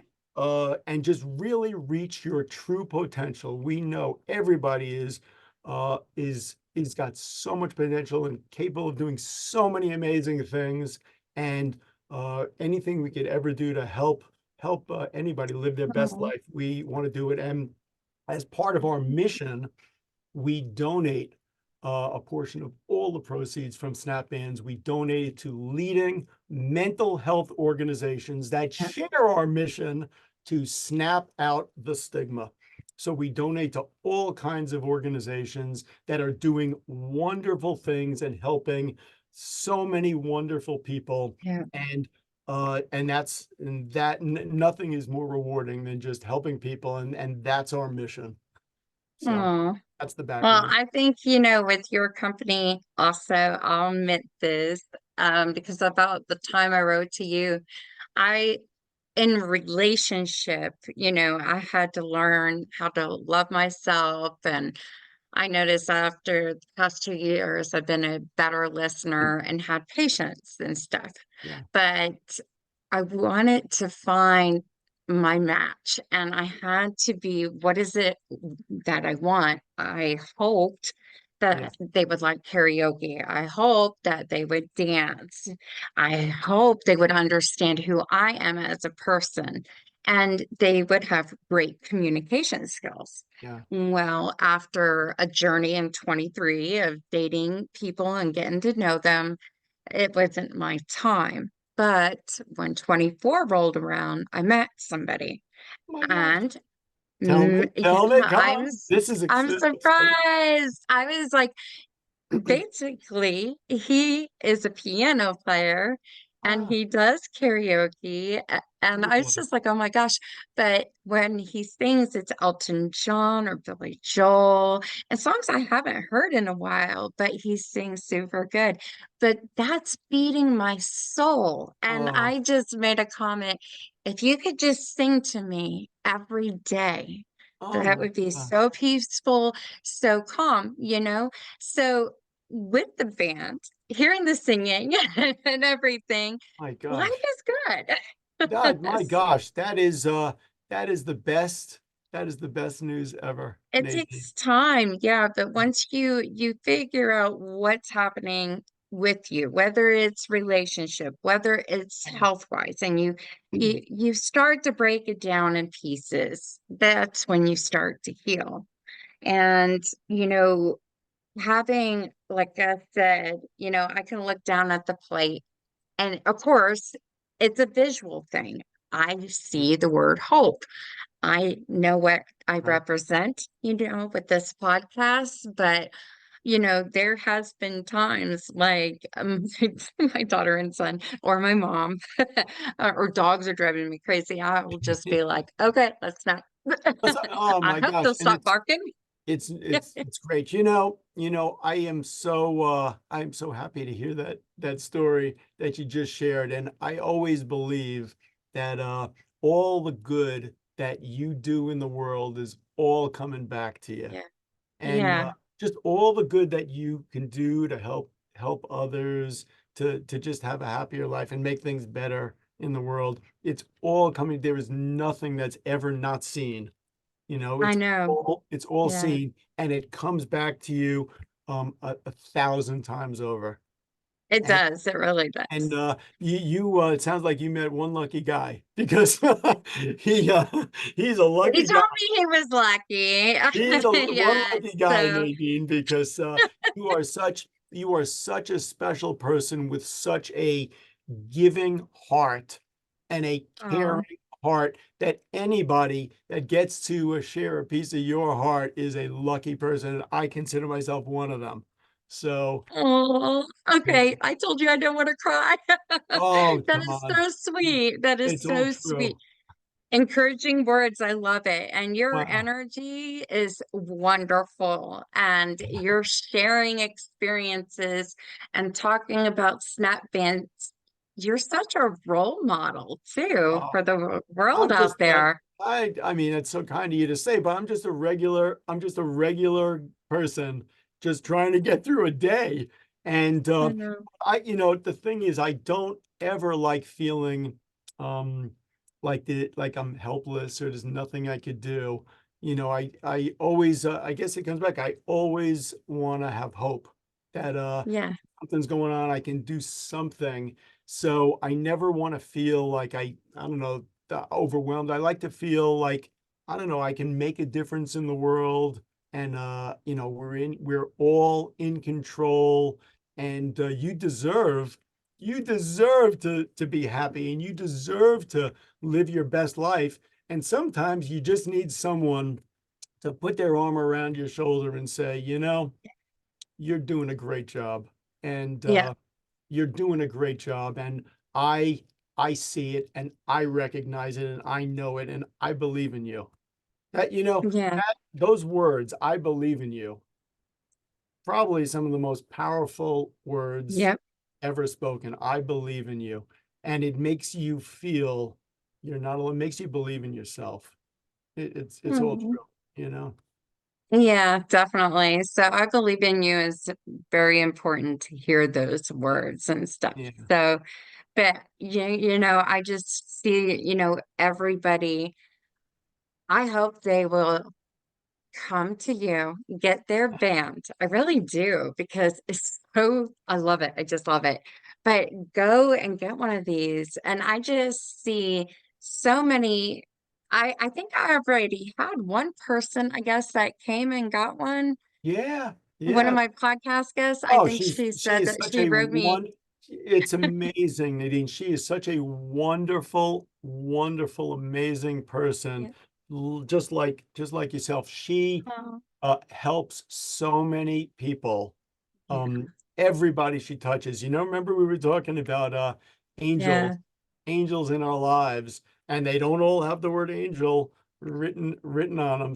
and just really reach your true potential. We know everybody is got so much potential and capable of doing so many amazing things, and anything we could ever do to help anybody live their best Oh, life, we want to do it. And as part of our mission, we donate a portion of all the proceeds from SnappBandZ. We donate it to leading mental health organizations that yeah. share our mission to snap out the stigma. So we donate to all kinds of organizations that are doing wonderful things and helping so many wonderful people. Yeah. And nothing is more rewarding than just helping people, and that's our mission. So Oh. that's the Well, background. I think, with your company also, I'll admit this, because about the time I wrote to you, I, in relationship, I had to learn how to love myself. And I noticed after the past 2 years, I've been a better listener and had patience and stuff. Yeah, But I wanted to find my match, and I had to be, what is it that I want? I hoped yeah, that they would like karaoke. I hoped that they would dance. I hope they would understand who I am as a person, and they would have great communication skills. yeah. Well, after a journey in 23 of dating people and getting to know them, it wasn't my time. But when 24 rolled around, I met somebody. Oh my gosh. And Tell me, yeah, tell me. Come on. I'm This is exciting. surprised. I was like, basically, he is a piano player and Ah, he does karaoke. And I was beautiful. just like, oh my gosh. But when he sings, it's Elton John or Billy Joel, and songs I haven't heard in a while, but he sings super good. But that's feeding my soul. And Oh, I just made a comment, if you could just sing to me every day, oh that my would be gosh. so peaceful, so calm. So with the band, hearing the singing and everything, My life gosh. is God, good. my gosh. That is the best. That is the best news ever, It Nadine. takes time, yeah, but once you figure out what's happening with you, whether it's relationship, whether it's Oh, health wise, and you start to break it down in pieces, that's when you start to heal. And having, like I said, I can look down at the plate. And of course, it's a visual thing. I yeah, see the word hope. I know what I right. represent, with this podcast, but there has been times like, my daughter and son or my mom or dogs are driving me crazy. I will just be like, okay, let's not. Oh I my hope gosh. they'll And stop barking. it's great. I'm so happy to hear that story that you just shared. And I always believe that all the good that you do in the world is all coming back to you. Yeah. And Yeah. just all the good that you can do to help others, to just have a happier life and make things better in the world. It's all coming. There is nothing that's ever not seen. You know, I know. it's all Yeah. seen, and it comes back to you a thousand times over. It does. It really And does. you it sounds like you met one lucky guy because he he's a He lucky guy. told me he was lucky. He's a one Yeah. lucky guy, So, Nadine, because you are such a special person with such a giving heart and a caring oh, heart that anybody that gets to share a piece of your heart is a lucky person. And I consider myself one of them. So, oh, okay. I told you I don't want to cry. oh, That come is on. so sweet. That is It's all so sweet. true. Encouraging words, I love it. And your Wow. energy is wonderful. And you're sharing experiences and talking about snap bands. You're such a role model too Uh, for the world I'm out just there. I mean, it's so kind of you to say, but I'm just a regular person just trying to get through a day. And I know. the thing is, I don't ever like feeling um like I'm helpless or there's nothing I could do. I always I guess it comes back. I always want to have hope that Yeah. something's going on, I can do something. So I never want to feel like I don't know, overwhelmed. I like to feel like, I don't know, I can make a difference in the world. And we're all in control. And you deserve to be happy, and you deserve to live your best life. And sometimes you just need someone to put their arm around your shoulder and say, you're doing a great job. And Yeah. you're doing a great job. And I I see it, and I recognize it, and I know it, and I believe in you. Yeah. Those words, I believe in you, probably some of the most powerful words Yep. ever spoken. I believe in you. And it makes you feel you're not alone, it makes you believe in yourself. It's all Mm. true, you know? Yeah, definitely. So I believe in you is very important to hear those words and stuff. Yeah. So, but I just see, everybody, I hope they will come to you, get their band. I really do because I love it. I just love it. But go and get one of these. And I just see so many. I think I already had one person, I guess, that came and got one. Yeah. One of Yeah. my podcast guests, I Oh, think she she said is that such she a wrote me. it's amazing, Nadine. She is such a wonderful, wonderful, amazing person. Yeah. Just like yourself. She Oh, helps so many people. yeah. Everybody she touches. Remember we were talking about angels, Yeah. angels in our lives, and they don't all have the word angel written on them.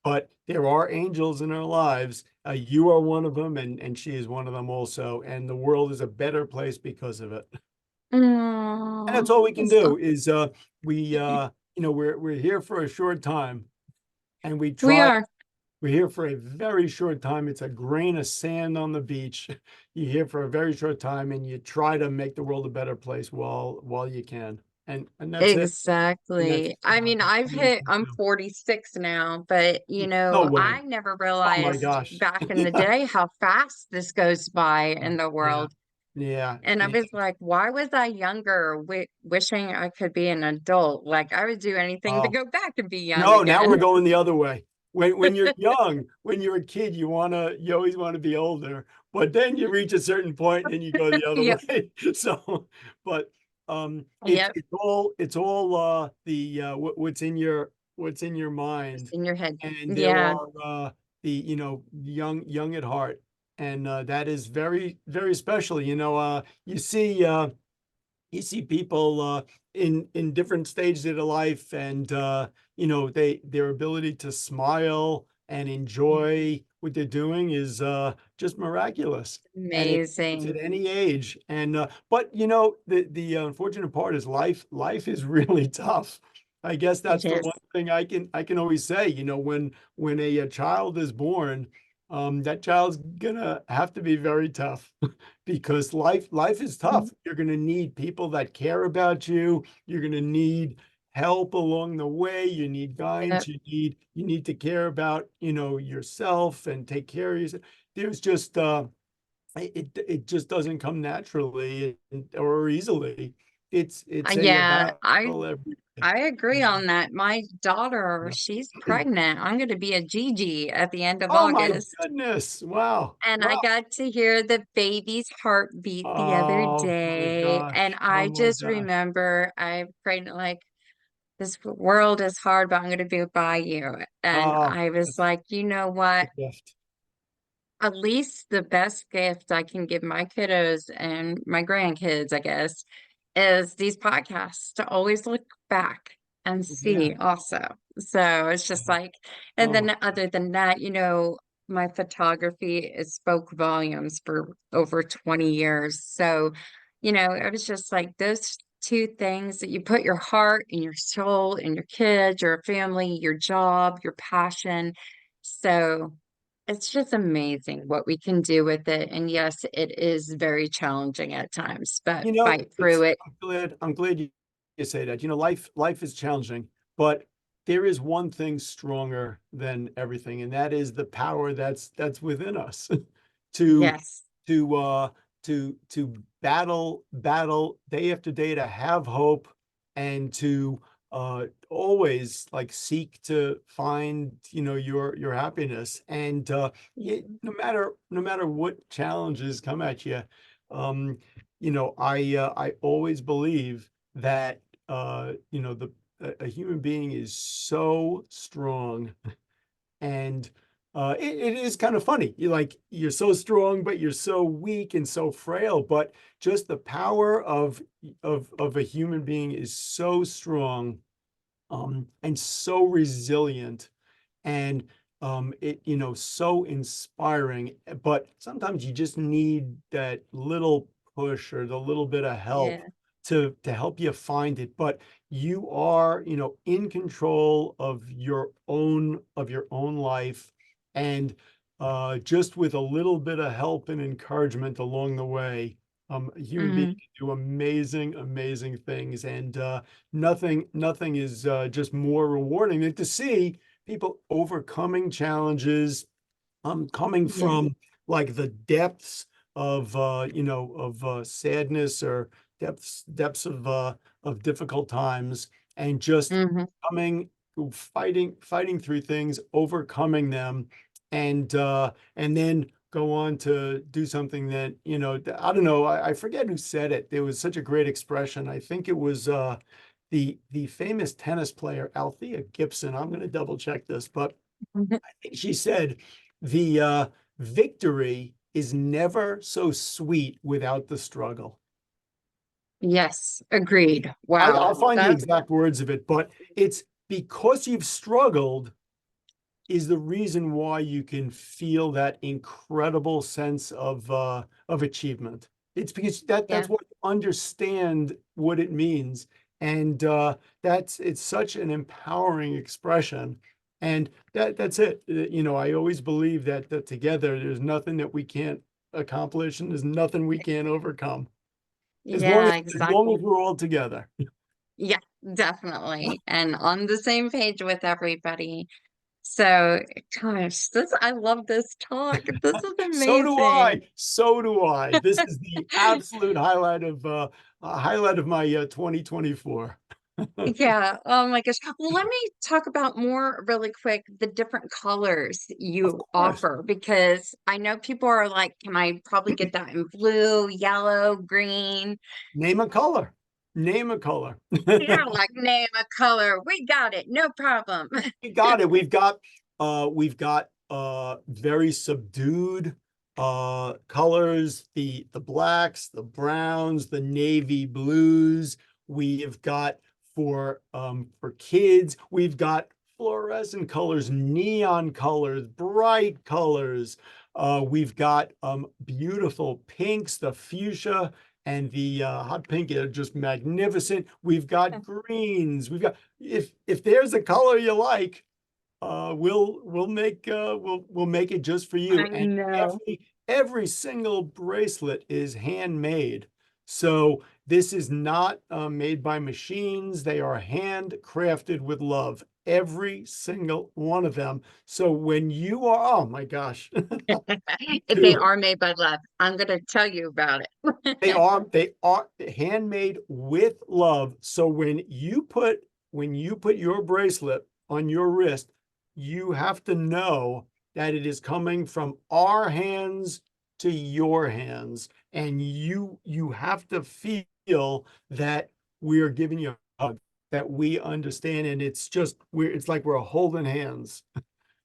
But there are angels in our lives. You are one of them, and she is one of them also. And the world is a better place because of it. And Oh, that's all we can so do is we're here for a short time, and we try are. we're here for a very short time. It's a grain of sand on the beach. You're here for a very short time, and you try to make the world a better place while you can. And that's it. And Exactly. I mean, that's all we can I'm do. 46 now, but No I way. never Oh my realized gosh. back in the day how fast this goes by in the Yeah. world. Yeah. And I Yeah. was like, why was I younger, wishing I could be an adult? Like I would do anything to Oh, go back and be young no, now we're again. going the other way. When you're young, when you're a kid, you always want to be older, but then you reach a certain point and then you go the other Yep. way. So, but it's Yep. it's all what's in your It's mind. in your head. And there Yeah. are the young at heart, and that is very, very special. You see people in different stages of their life, and their ability to smile and enjoy what they're doing is just miraculous. And it's at Amazing. any age. And but you know, the unfortunate part is life is really tough. I guess It that's the is. one thing I can always say, you know, when a child is born, that child's gonna have to be very tough because life is tough. You're gonna need people that care about you. You're gonna need help along the way. You need guidance. Yep. You need to care about, you know, yourself and take care of yourself. There's just it just doesn't come naturally or easily. It's a Yeah, battle every day. I agree on that. My daughter, Yeah. she's pregnant. I'm going to be a Gigi at the end of Oh my August. goodness. Wow. And I Wow. got to hear the baby's heartbeat the other Oh my day. And gosh. Oh I my just gosh. remember I prayed like, this world is hard, but I'm going to be by you. And Oh, I was that's like, you know a what? gift. At least the best gift I can give my kiddos and my grandkids, I guess, is these podcasts to always look back and Yeah. see also. So it's just Yeah. like, and Oh my then other than that, my photography it spoke volumes for over 20 years. So, it was just like those two things that you put your heart and your soul and your kids, your family, your job, your passion. So it's just amazing what we can do with it. And yes, it is very challenging at times, but You know, fight through it's it. I'm glad you say that. You know, life is challenging, but there is one thing stronger than everything, and that is the power that's within us to Yes. to uh to battle day after day, to have hope, and to always like seek to find, you know, your happiness. And no matter what challenges come at you, um you know, I always believe that you know, a human being is so strong, and it is kind of funny. You're so strong, but you're so weak and so frail. But just the power of a human being is so strong, and so resilient, and it, you know, so inspiring. But sometimes you just need that little push or the little bit of help Yeah. to help you find it. But you are, you know, in control of your own life, and just with a little bit of help and encouragement along the way, a human being Hmm. can do amazing things. And nothing is just more rewarding than to see people overcoming challenges, coming Yeah. from like the depths of sadness, or depths of difficult times, and just Hmm. coming fighting through things, overcoming them, and then go on to do something that, you know, I don't know, I forget who said it. There was such a great expression. I think it was the famous tennis player Althea Gibson. I'm going to double check this, but I think she said the victory is never so sweet without the struggle. Yes. Agreed. I'll Wow. find the That, exact words of it, but it's because you've struggled is the reason why you can feel that incredible sense of achievement. It's because that's yeah. what you understand what it means. And it's such an empowering expression. And that's it. You know, I always believe that together there's nothing that we can't accomplish, and there's nothing we can't overcome. As long as Yeah, as long exactly. as we're all together. Yeah, definitely. And on the same page with everybody. So, gosh, I love this talk. This is So do I. amazing. So do I. This is the absolute highlight of my 2024. Yeah. Oh my gosh. Well, let me talk about more really quick the different colors Of you course. offer because I know people are like, can I probably get that in blue, yellow, green? Name a color. Name a color. Yeah, like name a color. We got it. No problem. We got it. We've got very subdued colors, the blacks, the browns, the navy blues. We have got for kids, we've got fluorescent colors, neon colors, bright colors. We've got beautiful pinks, the fuchsia and the hot pink are just magnificent. We've got greens. We've got, if there's a color you like, we'll make it just for you. I And know. every single bracelet is handmade. So this is not made by machines. They are handcrafted with love, every single one of them. So when you are, oh my gosh, They are made by love. I'm going to tell you about it. they are handmade with love. So when you put your bracelet on your wrist, you have to know that it is coming from our hands to your hands, and you have to feel that we are giving you a hug, that we understand, and it's like we're holding hands,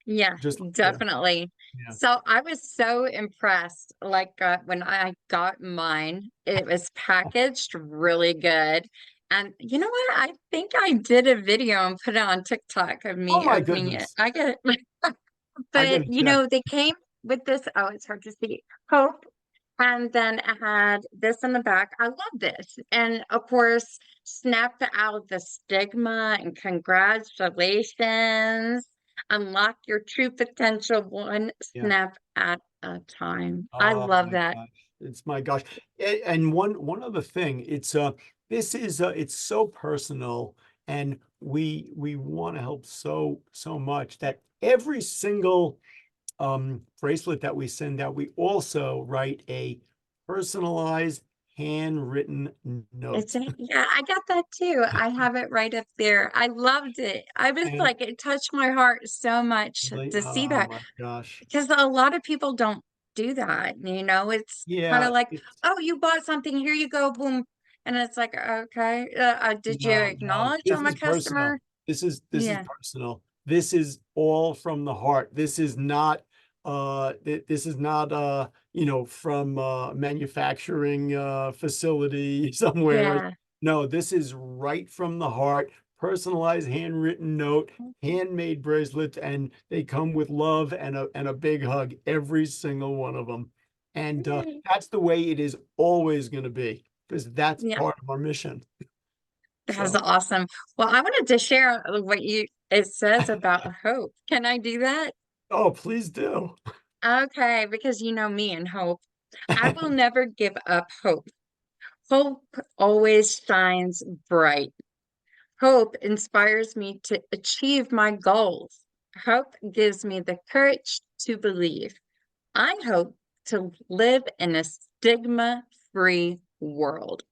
Yeah, just yeah, definitely. yeah. So I was so impressed. Like when I got mine, it was packaged really good. And you know what? I think I did a video and put it on TikTok of Oh me my opening it. goodness, I get it. I But gotta you check. know, they came with this. Oh, it's hard to see. Hope. And then I had this in the back. I love this. And of course, snap out the stigma and congratulations. Unlock your true potential one Yeah. snap at a time. I Oh love my that. gosh. It's my gosh. And one other thing, it's so personal, and we want to help so much that every single bracelet that we send out, we also write a personalized handwritten It's note. a, yeah, I got that too. I have it right up there. I loved it. I was And like, it touched my heart so much like, to see oh that. my gosh. Because a lot of people don't do that. It's kind Yeah, of like, it's oh, you bought something, here you go, boom. And it's like, okay, did you no, acknowledge this I'm a is personal. customer? This is Yeah, personal. This is all from the heart. This is not from manufacturing facility somewhere. yeah. No, this is right from the heart, personalized handwritten note, handmade bracelets, and they come with love and a big hug, every single one of them. And Yay. that's the way it is always going to be, because that's Yeah, part of our mission. that's So, awesome. Well, I wanted to share what it says about hope. Can I do that? oh, please do. Okay, because you know me and hope. I will never give up hope. Hope always shines bright. Hope inspires me to achieve my goals. Hope gives me the courage to believe. I hope to live in a stigma-free world.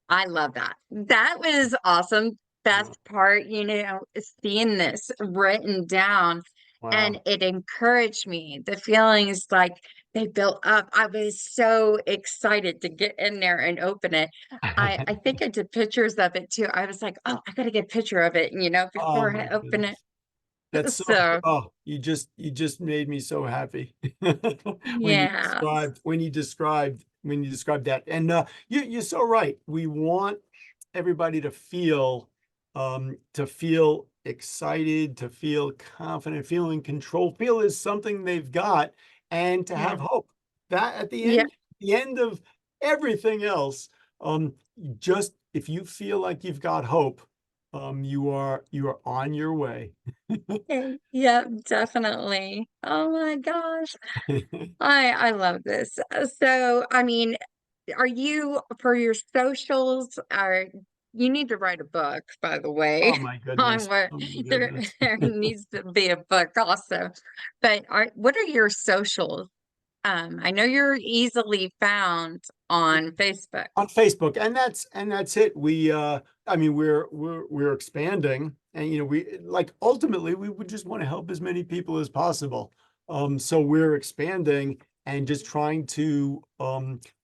I love that. That was awesome. Yeah. Best part, is seeing this written down, Wow. and it encouraged me. The feelings like they built up. I was so excited to get in there and open it. I think I did pictures of it too. I was like, oh, I gotta get a picture of it, Oh before my I open it. goodness. That's so, So oh, you just made me so happy yeah, when you described that. And you're so right. We want everybody to feel excited, to feel confident, feel in control, feel is something they've got, and to yeah, have hope. That yeah. at the end of everything else, just if you feel like you've got hope, you are on your way. Okay. Yeah, definitely. Oh my gosh. I love this. So, I mean, are you for your socials? Are you need to write a book, by the way, Oh my on goodness. what Oh my there goodness. there needs to be a book also. But what are your socials? I know you're easily found on Facebook. On Facebook, and that's it. I mean, we're expanding, and we like ultimately we would just want to help as many people as possible. So we're expanding and just trying to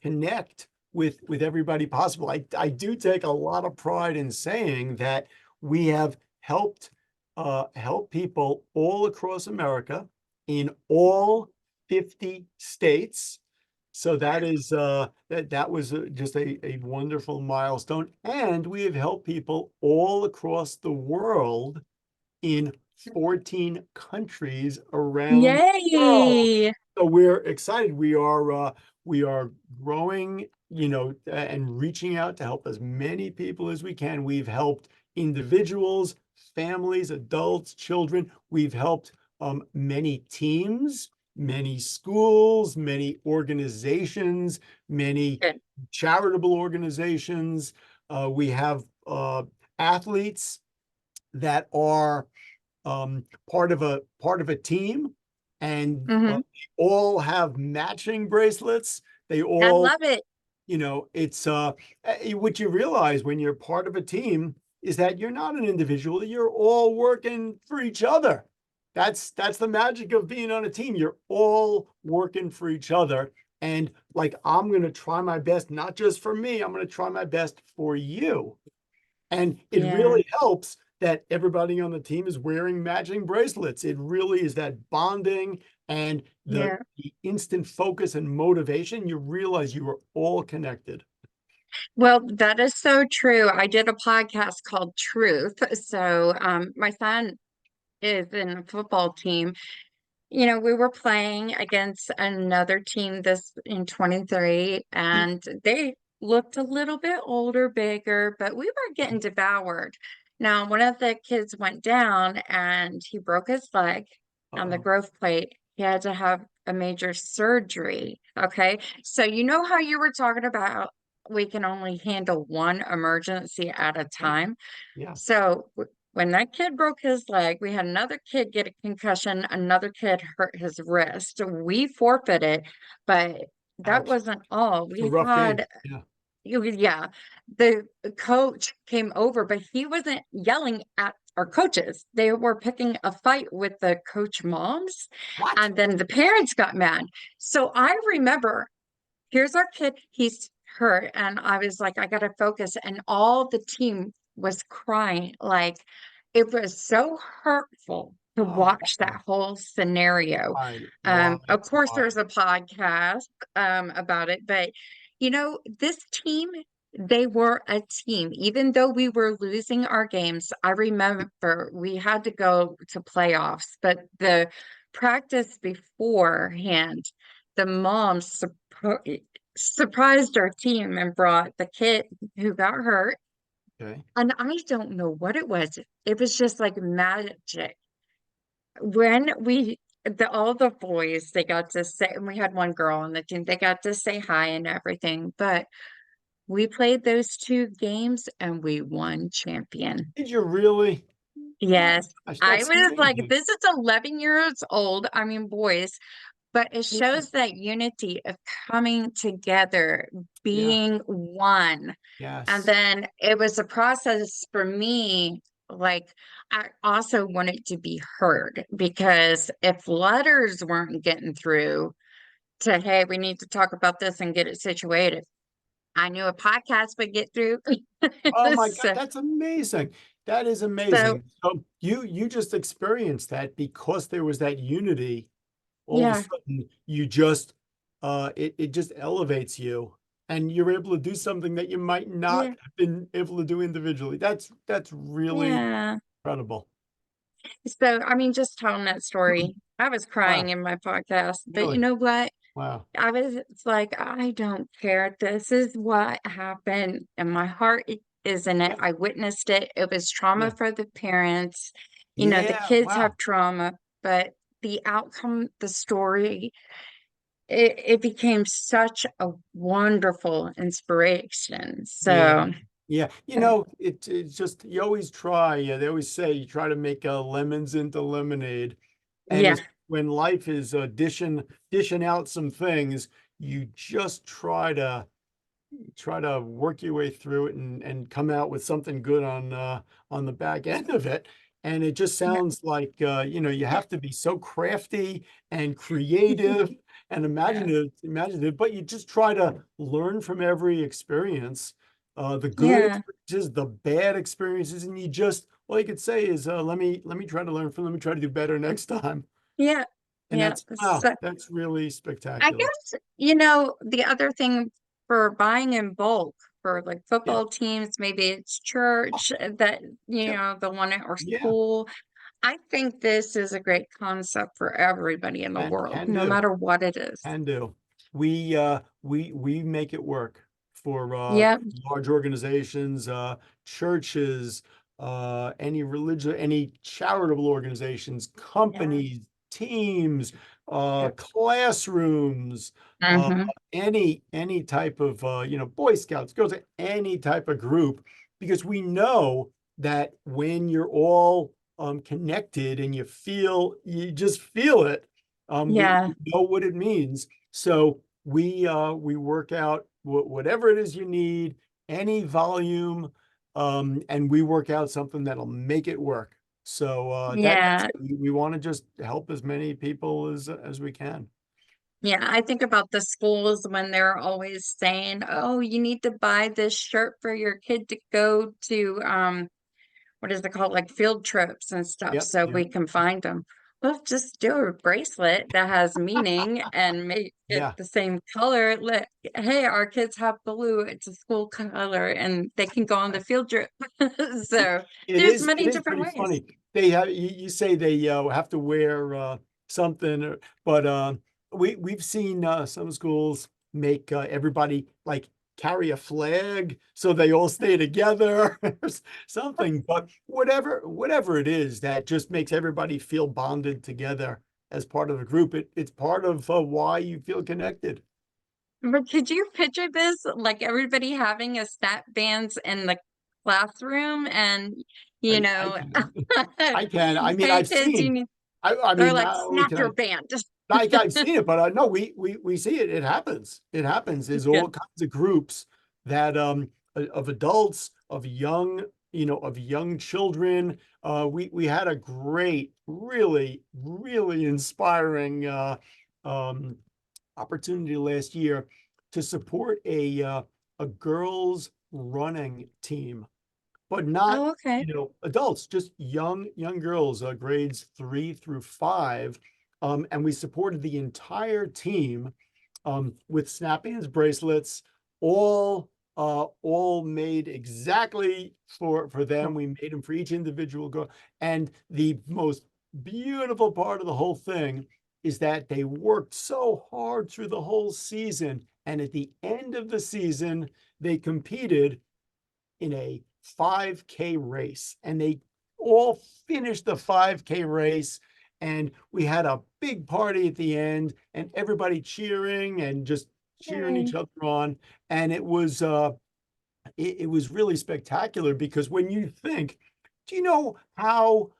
connect with everybody possible. I do take a lot of pride in saying that we have help people all across America in all 50 states. So that was just a wonderful milestone. And we have helped people all across the world in 14 countries around the world. Yay. So we're excited. We are growing, and reaching out to help as many people as we can. We've helped individuals, families, adults, children. We've helped many teams, many schools, many organizations, many Good. charitable organizations. We have athletes that are part of a team, and Hmm. they all have matching bracelets. They I all, love it. it's what you realize when you're part of a team is that you're not an individual. You're all working for each other. That's the magic of being on a team. You're all working for each other. And like, I'm going to try my best, not just for me, I'm going to try my best for you. And it Yeah. really helps that everybody on the team is wearing matching bracelets. It really is that bonding and the, Yeah. the instant focus and motivation. You realize you are all connected. Well, that is so true. I did a podcast called Truth. So, my son is in a football team. We were playing against another team this in 23, and they looked a little bit older, bigger, but we were getting devoured. Now, one of the kids went down and he broke his leg on the Uh-oh. growth plate. He had to have a major surgery. Okay. So, you know how you were talking about we can only handle one emergency at a Yeah. time? Yeah. So when that kid broke his leg, we had another kid get a concussion, another kid hurt his wrist. We forfeited, but that Ouch. wasn't all. It's a We rough game. had, Yeah. yeah, the coach came over, but he wasn't yelling at our coaches. They were picking a fight with the coach moms, What? and then the parents got mad. So I remember, here's our kid, he's hurt. And I was like, I gotta focus. And all the team was crying. Like, it was so hurtful to watch Oh, that whole scenario. why, Of course, why? there's a podcast about it, but this team, they were a team. Even though we were losing our games, I remember we had to go to playoffs, but the practice beforehand, the moms surprised our team and brought the kid who got hurt. Okay. And I don't know what it was. It was just like magic. When all the boys, they got to say, and we had one girl on the team, they got to say hi and everything. But we played those two games and we won champion. Did you really? My Yes. gosh, I that's was like, amazing. this is 11 years old. I mean, boys, but it Yeah. shows that unity of coming together, Yeah. being one. And Yes. then it was a process for me. Like, I also wanted to be heard because if letters weren't getting through to, hey, we need to talk about this and get it situated, I knew a podcast would get through. Oh my God, So, that's amazing. That is so amazing. So you just experienced that because there was that unity. All of a yeah, sudden, you just it just elevates you, and you're able to do something that you might not yeah, have been able to do individually. That's really yeah. incredible. So, I mean, just telling that story, I was crying Wow. in my podcast, but you Really? know what? Wow. I was it's like, I don't care. This is what happened, and my heart is in it. Yeah. I witnessed it. It was trauma Yeah. for the parents. The Yeah. kids Wow. have trauma, but the outcome, the story, it became such a wonderful inspiration. Yeah. So, Yeah. uh, It's just, you always try. Yeah, they always say you try to make lemons into lemonade. And yeah, it's when life is dishing out some things, you just try to work your way through it and come out with something good on the back end of it. And it just yeah, sounds like you have to be so crafty and creative and yeah, imaginative, but you just try to learn from every experience, the good yeah, experiences, the bad experiences, and you just all you could say is let me try to learn from, let me try to do better next time. yeah, And yeah. wow, So, that's really I spectacular. guess, the other thing for buying in bulk for like Yeah. football teams, maybe it's Oh, church that, yep. the one at our Yeah. school. I think this is a great concept for everybody in the And world, can no do. matter what it is. Can do. We make it work for Yep, large organizations, churches, any religious, any charitable organizations, yeah, companies, teams, yep. classrooms, uh, Mhm. any type of Boy Scouts, Girls, any type of group, because we know that when you're all connected and you just feel it, Yeah, we know what it means. So we work out whatever it is you need, any volume, and we work out something that'll make it work. So that's yeah. it. We want to just help as many people as we can. Yeah, I think about the schools when they're always saying, "Oh, you need to buy this shirt for your kid to go to what is it called, like field trips and stuff, Yep, so yep, we can find them." Well, just do a bracelet that has meaning and make it yeah. the same color. Hey, our kids have blue, it's a school color, and they can go on the field trip. So there's It many is different pretty ways. funny. They have you say they have to wear something, but we've seen some schools make everybody like carry a flag so they all stay together or something. But whatever it is that just makes everybody feel bonded together as part of a group, it's part of why you feel connected. But could you picture this? Like everybody having a snap bands in the classroom and, you I know, can. I can. I mean, hey I've kids, seen. I they're mean, like, not only snap can your I band. I've seen it, but no, we see it. It happens. It happens. There's Yeah. all kinds of groups that of adults, of young children. We had a great, really inspiring um opportunity last year to support a girls running team, but not, Oh, okay. adults, just young girls, grades 3 through 5. And we supported the entire team with SnappBandZ bracelets, all made exactly for them. Cool. We made them for each individual girl. And the most beautiful part of the whole thing is that they worked so hard through the whole season. And at the end of the season, they competed in a 5K race, and they all finished the 5K race. And we had a big party at the end, and everybody cheering and just cheering each Yay. other on. And it was really spectacular because when you think, do you know how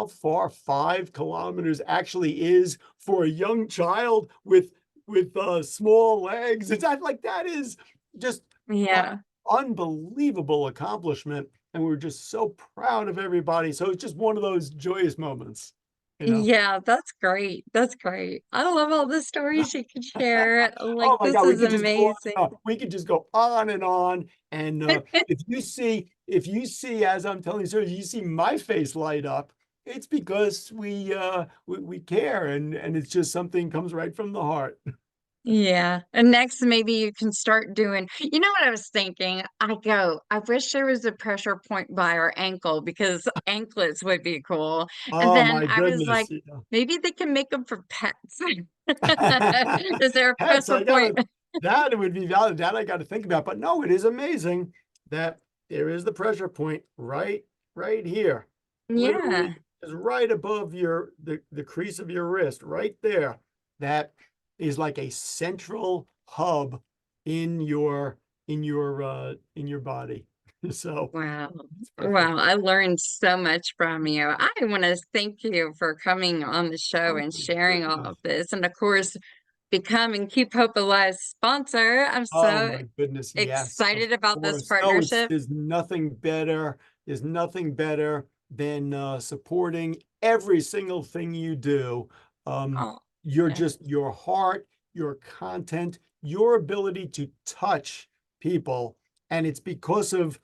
far 5 kilometers actually is for a young child with small legs? It's not like that is just uh, Yeah. unbelievable accomplishment, and we were just so proud of everybody. So it's just one of those joyous moments, you know. Yeah, that's great. That's great. I love all the stories you could share. Like, Oh my this God, we is could just go on amazing. and on. We could just go on and on. And if you see, as I'm telling you, so you see my face light up, it's because we care, and it's just something comes right from the heart. Yeah. And next, maybe you can start doing, you know what I was thinking? I wish there was a pressure point by our ankle because anklets would be cool. And Oh then my I was like, goodness. Yeah. maybe they can make them for pets. Is there a Pets, pressure I point? gotta that would be valid. That I gotta think about. But no, it is amazing that there is the pressure point right here. Yeah. Literally is right above the crease of your wrist, right there. That is like a central hub in your body. So Wow. it's perfect. Wow. I learned so much from you. I want to thank you for coming on the show Oh and my sharing all goodness. of this. And of course, becoming Keep Hope Alive sponsor. I'm Oh so my goodness, yes, of excited about this course. No, it's partnership. there's nothing better than supporting every single thing you do. Um, Oh, you're yeah. just your heart, your content, your ability to touch people, and it's because of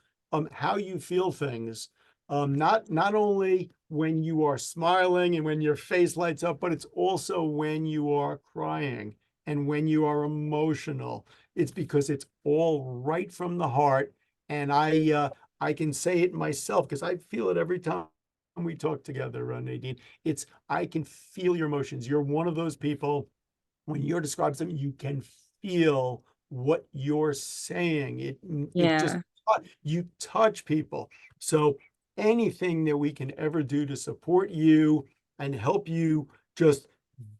how you feel things. Not only when you are smiling and when your face lights up, but it's also when you are crying and when you are emotional. It's because it's all right from the heart. And I can say it myself because I feel it every time we talk together, Nadine. It's, I can feel your emotions. You're one of those people, when you're describing something, you can feel what you're saying. It just, Yeah. you touch people. So anything that we can ever do to support you and help you just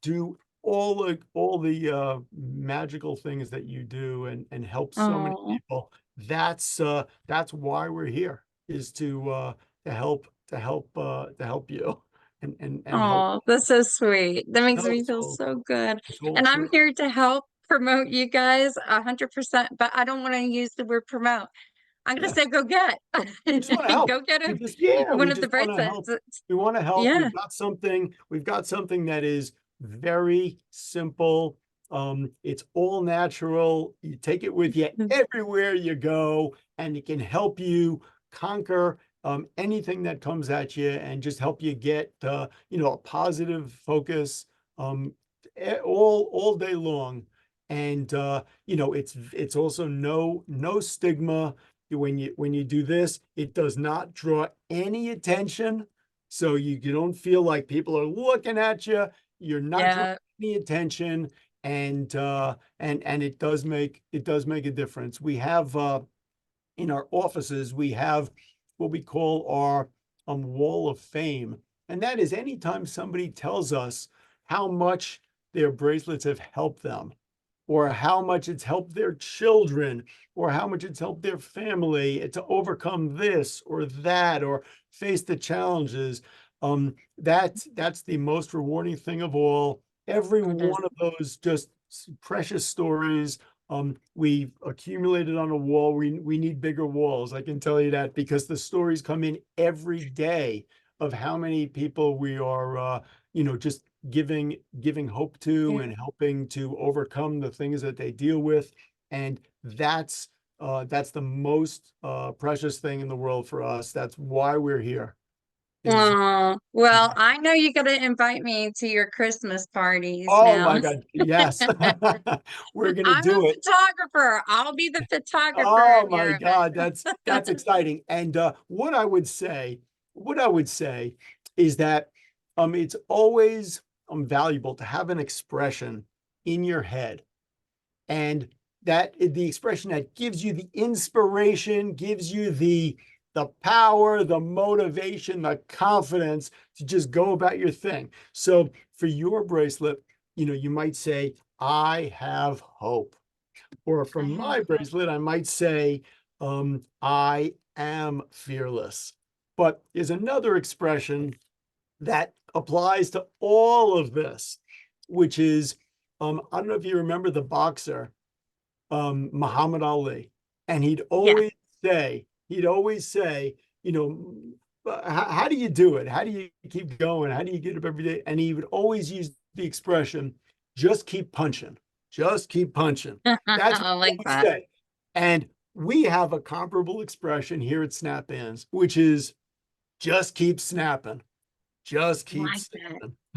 do all the magical things that you do and help so many Oh, people, that's why we're here, is to help you and help. oh, that's so sweet. That makes No, me it's feel all so good. it's all And I'm true. here to help promote you guys 100%, but I don't want to use the word promote. I'm gonna Yeah. say go get. We just want to help. Go get We just, yeah, we one of the just want to help. bracelets. We want to help. Yeah. We've got something that is very simple. It's all natural. You take it with you everywhere you go, and it can help you conquer anything that comes at you and just help you get a positive focus all day long. And it's also no stigma when you do this. It does not draw any attention, so you don't feel like people are looking at you. You're not drawing Yeah. any attention, and it does make a difference. We have in our offices, we have what we call our wall of fame, and that is anytime somebody tells us how much their bracelets have helped them, or how much it's helped their children, or how much it's helped their family to overcome this or that, or face the challenges. That's the most rewarding thing of all. Every It is. one of those just precious stories we've accumulated on a wall. We need bigger walls, I can tell you that, because the stories come in every day of how many people we are just giving hope to Yeah. and helping to overcome the things that they deal with. And that's the most precious thing in the world for us. That's why we're here, is Oh, well, I know you got to invite me to your Christmas parties oh now. my God, yes. We're gonna I'm a do it. photographer. I'll be the photographer Oh of my your event. God, that's exciting. And what I would say is that it's always valuable to have an expression in your head, and that the expression that gives you the inspiration, gives you the power, the motivation, the confidence to just go about your thing. So for your bracelet, you might say, I have hope. Or for I have my bracelet, I might say, I am fearless. But there's another expression that applies to all of this, which is, I don't know if you remember the boxer, Muhammad Ali, and yeah. he'd always say, you know, how do you do it? How do you keep going? How do you get up every day? And he would always use the expression, just keep punching, just keep punching. That's what I he like would that. say. And we have a comparable expression here at SnappBandZ, which is just keep snapping, just I keep like that.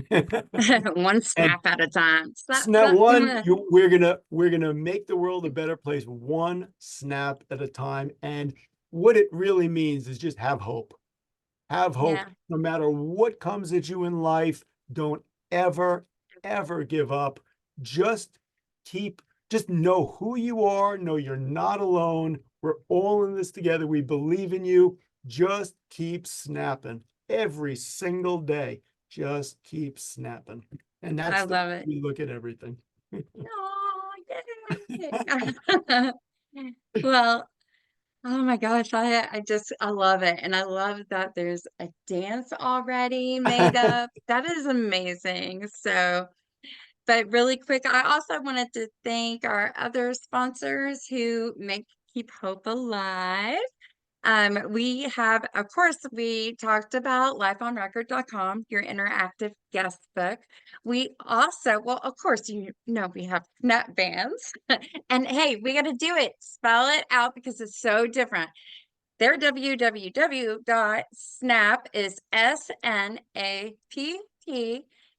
snapping. One And snap at a time. Snap, snap snap. one, we're gonna make the world a better place one snap at a time. And what it really means is just have hope. Have hope Yeah. no matter what comes at you in life. Don't ever, ever give up. Just keep, just know who you are. Know you're not alone. We're all in this together. We believe in you. Just keep snapping every single day. Just keep snapping. And I that's the way love it. we look at everything. Oh, yay. Well, oh my gosh, I love it. And I love that there's a dance already made up. That is amazing. So, but really quick, I also wanted to thank our other sponsors who make keep hope alive. We have, of course, we talked about lifeonrecord.com, your interactive guest book. We also, well, of course, we have NetBands. And hey, we got to do it. Spell it out because it's so different. Their www.snap is SNAPP,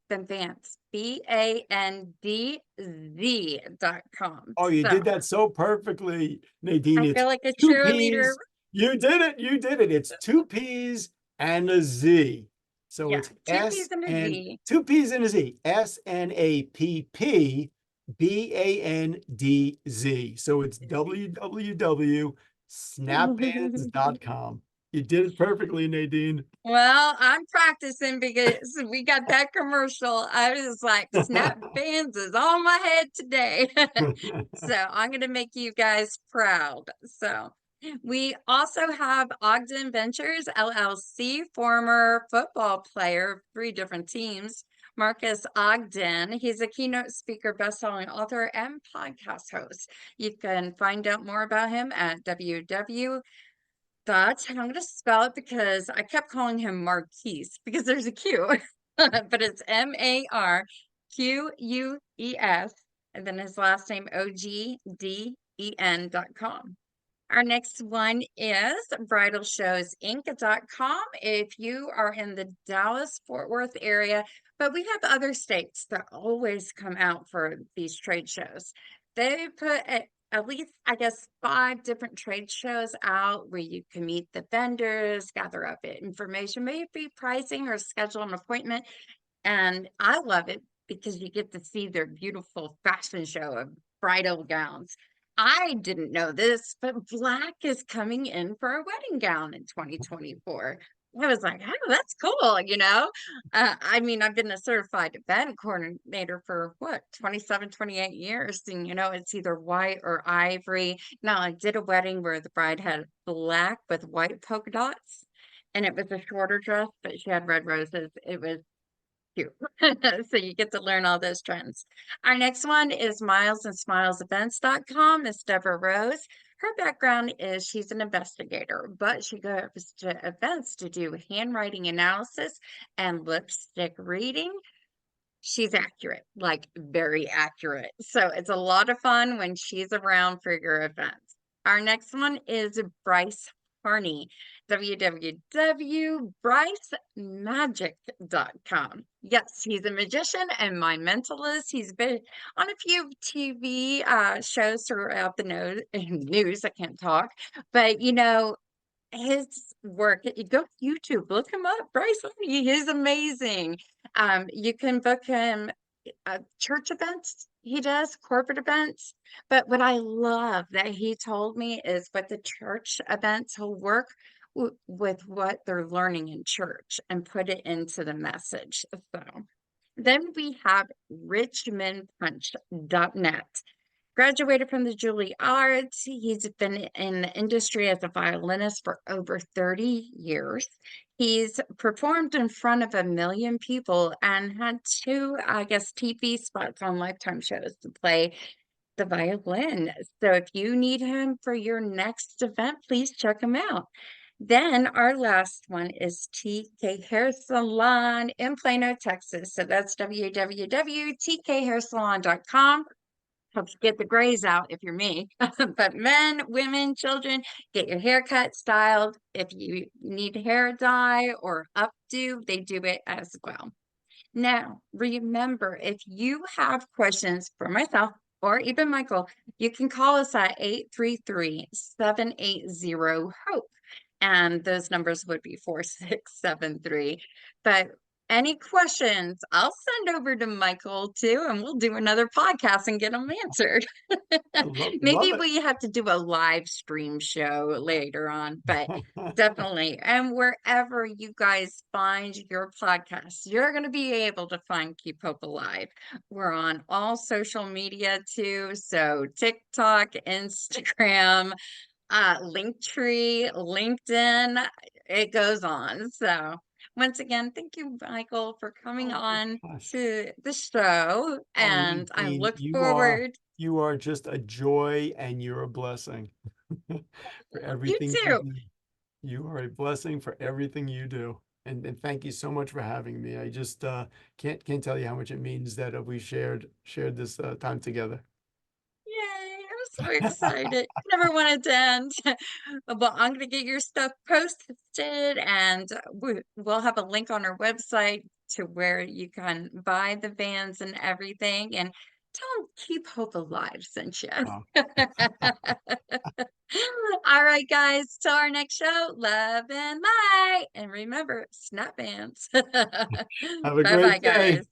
then Vance, BANDZ.com. Oh, you did So that so perfectly, Nadine. I It's feel like a two cheerleader. P's. You did it. You did it. It's two P's and a Z. So Yeah, it's two P's and a Z. two P's and a Z, SnappBandZ. So it's www.snapbands.com. You did it perfectly, Nadine. Well, I'm practicing because we got that commercial. I was like, Snap Bands is on my head today. So I'm going to make you guys proud. So we also have Ogden Ventures LLC, former football player, 3 different teams. Marcus Ogden, he's a keynote speaker, best-selling author, and podcast host. You can find out more about him at www. I'm going to spell it because I kept calling him Marquise because there's a Q, but it's Marques, and then his last name OGDEN.com. Our next one is bridalshowsinc.com. If you are in the Dallas Fort Worth area, but we have other states that always come out for these trade shows. They put at least, I guess, 5 different trade shows out where you can meet the vendors, gather up information, maybe pricing or schedule an appointment. And I love it because you get to see their beautiful fashion show of bridal gowns. I didn't know this, but black is coming in for a wedding gown in 2024. I was like, oh, that's cool, you know? I mean, I've been a certified event coordinator for what, 27, 28 years. And, it's either white or ivory. Now, I did a wedding where the bride had black with white polka dots, and it was a shorter dress, but she had red roses. It was cute. So you get to learn all those trends. Our next one is milesandSmilesEvents.com. Miss Deborah Rose. Her background is she's an investigator, but she goes to events to do handwriting analysis and lipstick reading. She's accurate, like very accurate. So it's a lot of fun when she's around for your events. Our next one is Bryce Harney, www.brycemagic.com. Yes, he's a magician and my mentalist. He's been on a few TV shows throughout the news. I can't talk, but his work, you go to YouTube, look him up. Bryce Harney, he's amazing. You can book him church events. He does corporate events. But what I love that he told me is with the church events, he'll work with what they're learning in church and put it into the message. So then we have richmondpunch.net. Graduated from the Juilliard. He's been in the industry as a violinist for over 30 years. He's performed in front of 1 million people and had 2, I guess, TV spots on Lifetime shows to play the violin. So if you need him for your next event, please check him out. Then our last one is TK Hair Salon in Plano, Texas. So that's www.tkhairsalon.com. Helps get the grays out if you're me. But men, women, children, get your hair cut, styled. If you need hair dye or updo, they do it as well. Now, remember, if you have questions for myself or even Michael, you can call us at 833-780-HOPE. And those numbers would be 4673. But any questions, I'll send over to Michael too, and we'll do another podcast and get them answered. I love Maybe it. we have to do a live stream show later on, but definitely. And wherever you guys find your podcast, you're going to be able to find Keep Hope Alive. We're on all social media too. So TikTok, Instagram, Linktree, LinkedIn, it goes on. So once again, thank you, Michael, for coming Oh my on gosh. to the show. Oh, And I Nadine, look forward. you are just a joy and you're a blessing for You everything you too. do. You are a blessing for everything you do. And thank you so much for having me. I just can't tell you how much it means that we shared this time together. Yay, I'm so excited. Never wanted to end. Well, I'm going to get your stuff posted and we'll have a link on our website to where you can buy the vans and everything. And tell them Keep Hope Alive sent you. Wow. All right. right, guys, till our next show, love and light. And remember, snap bands. Have a Bye-bye, great day. guys.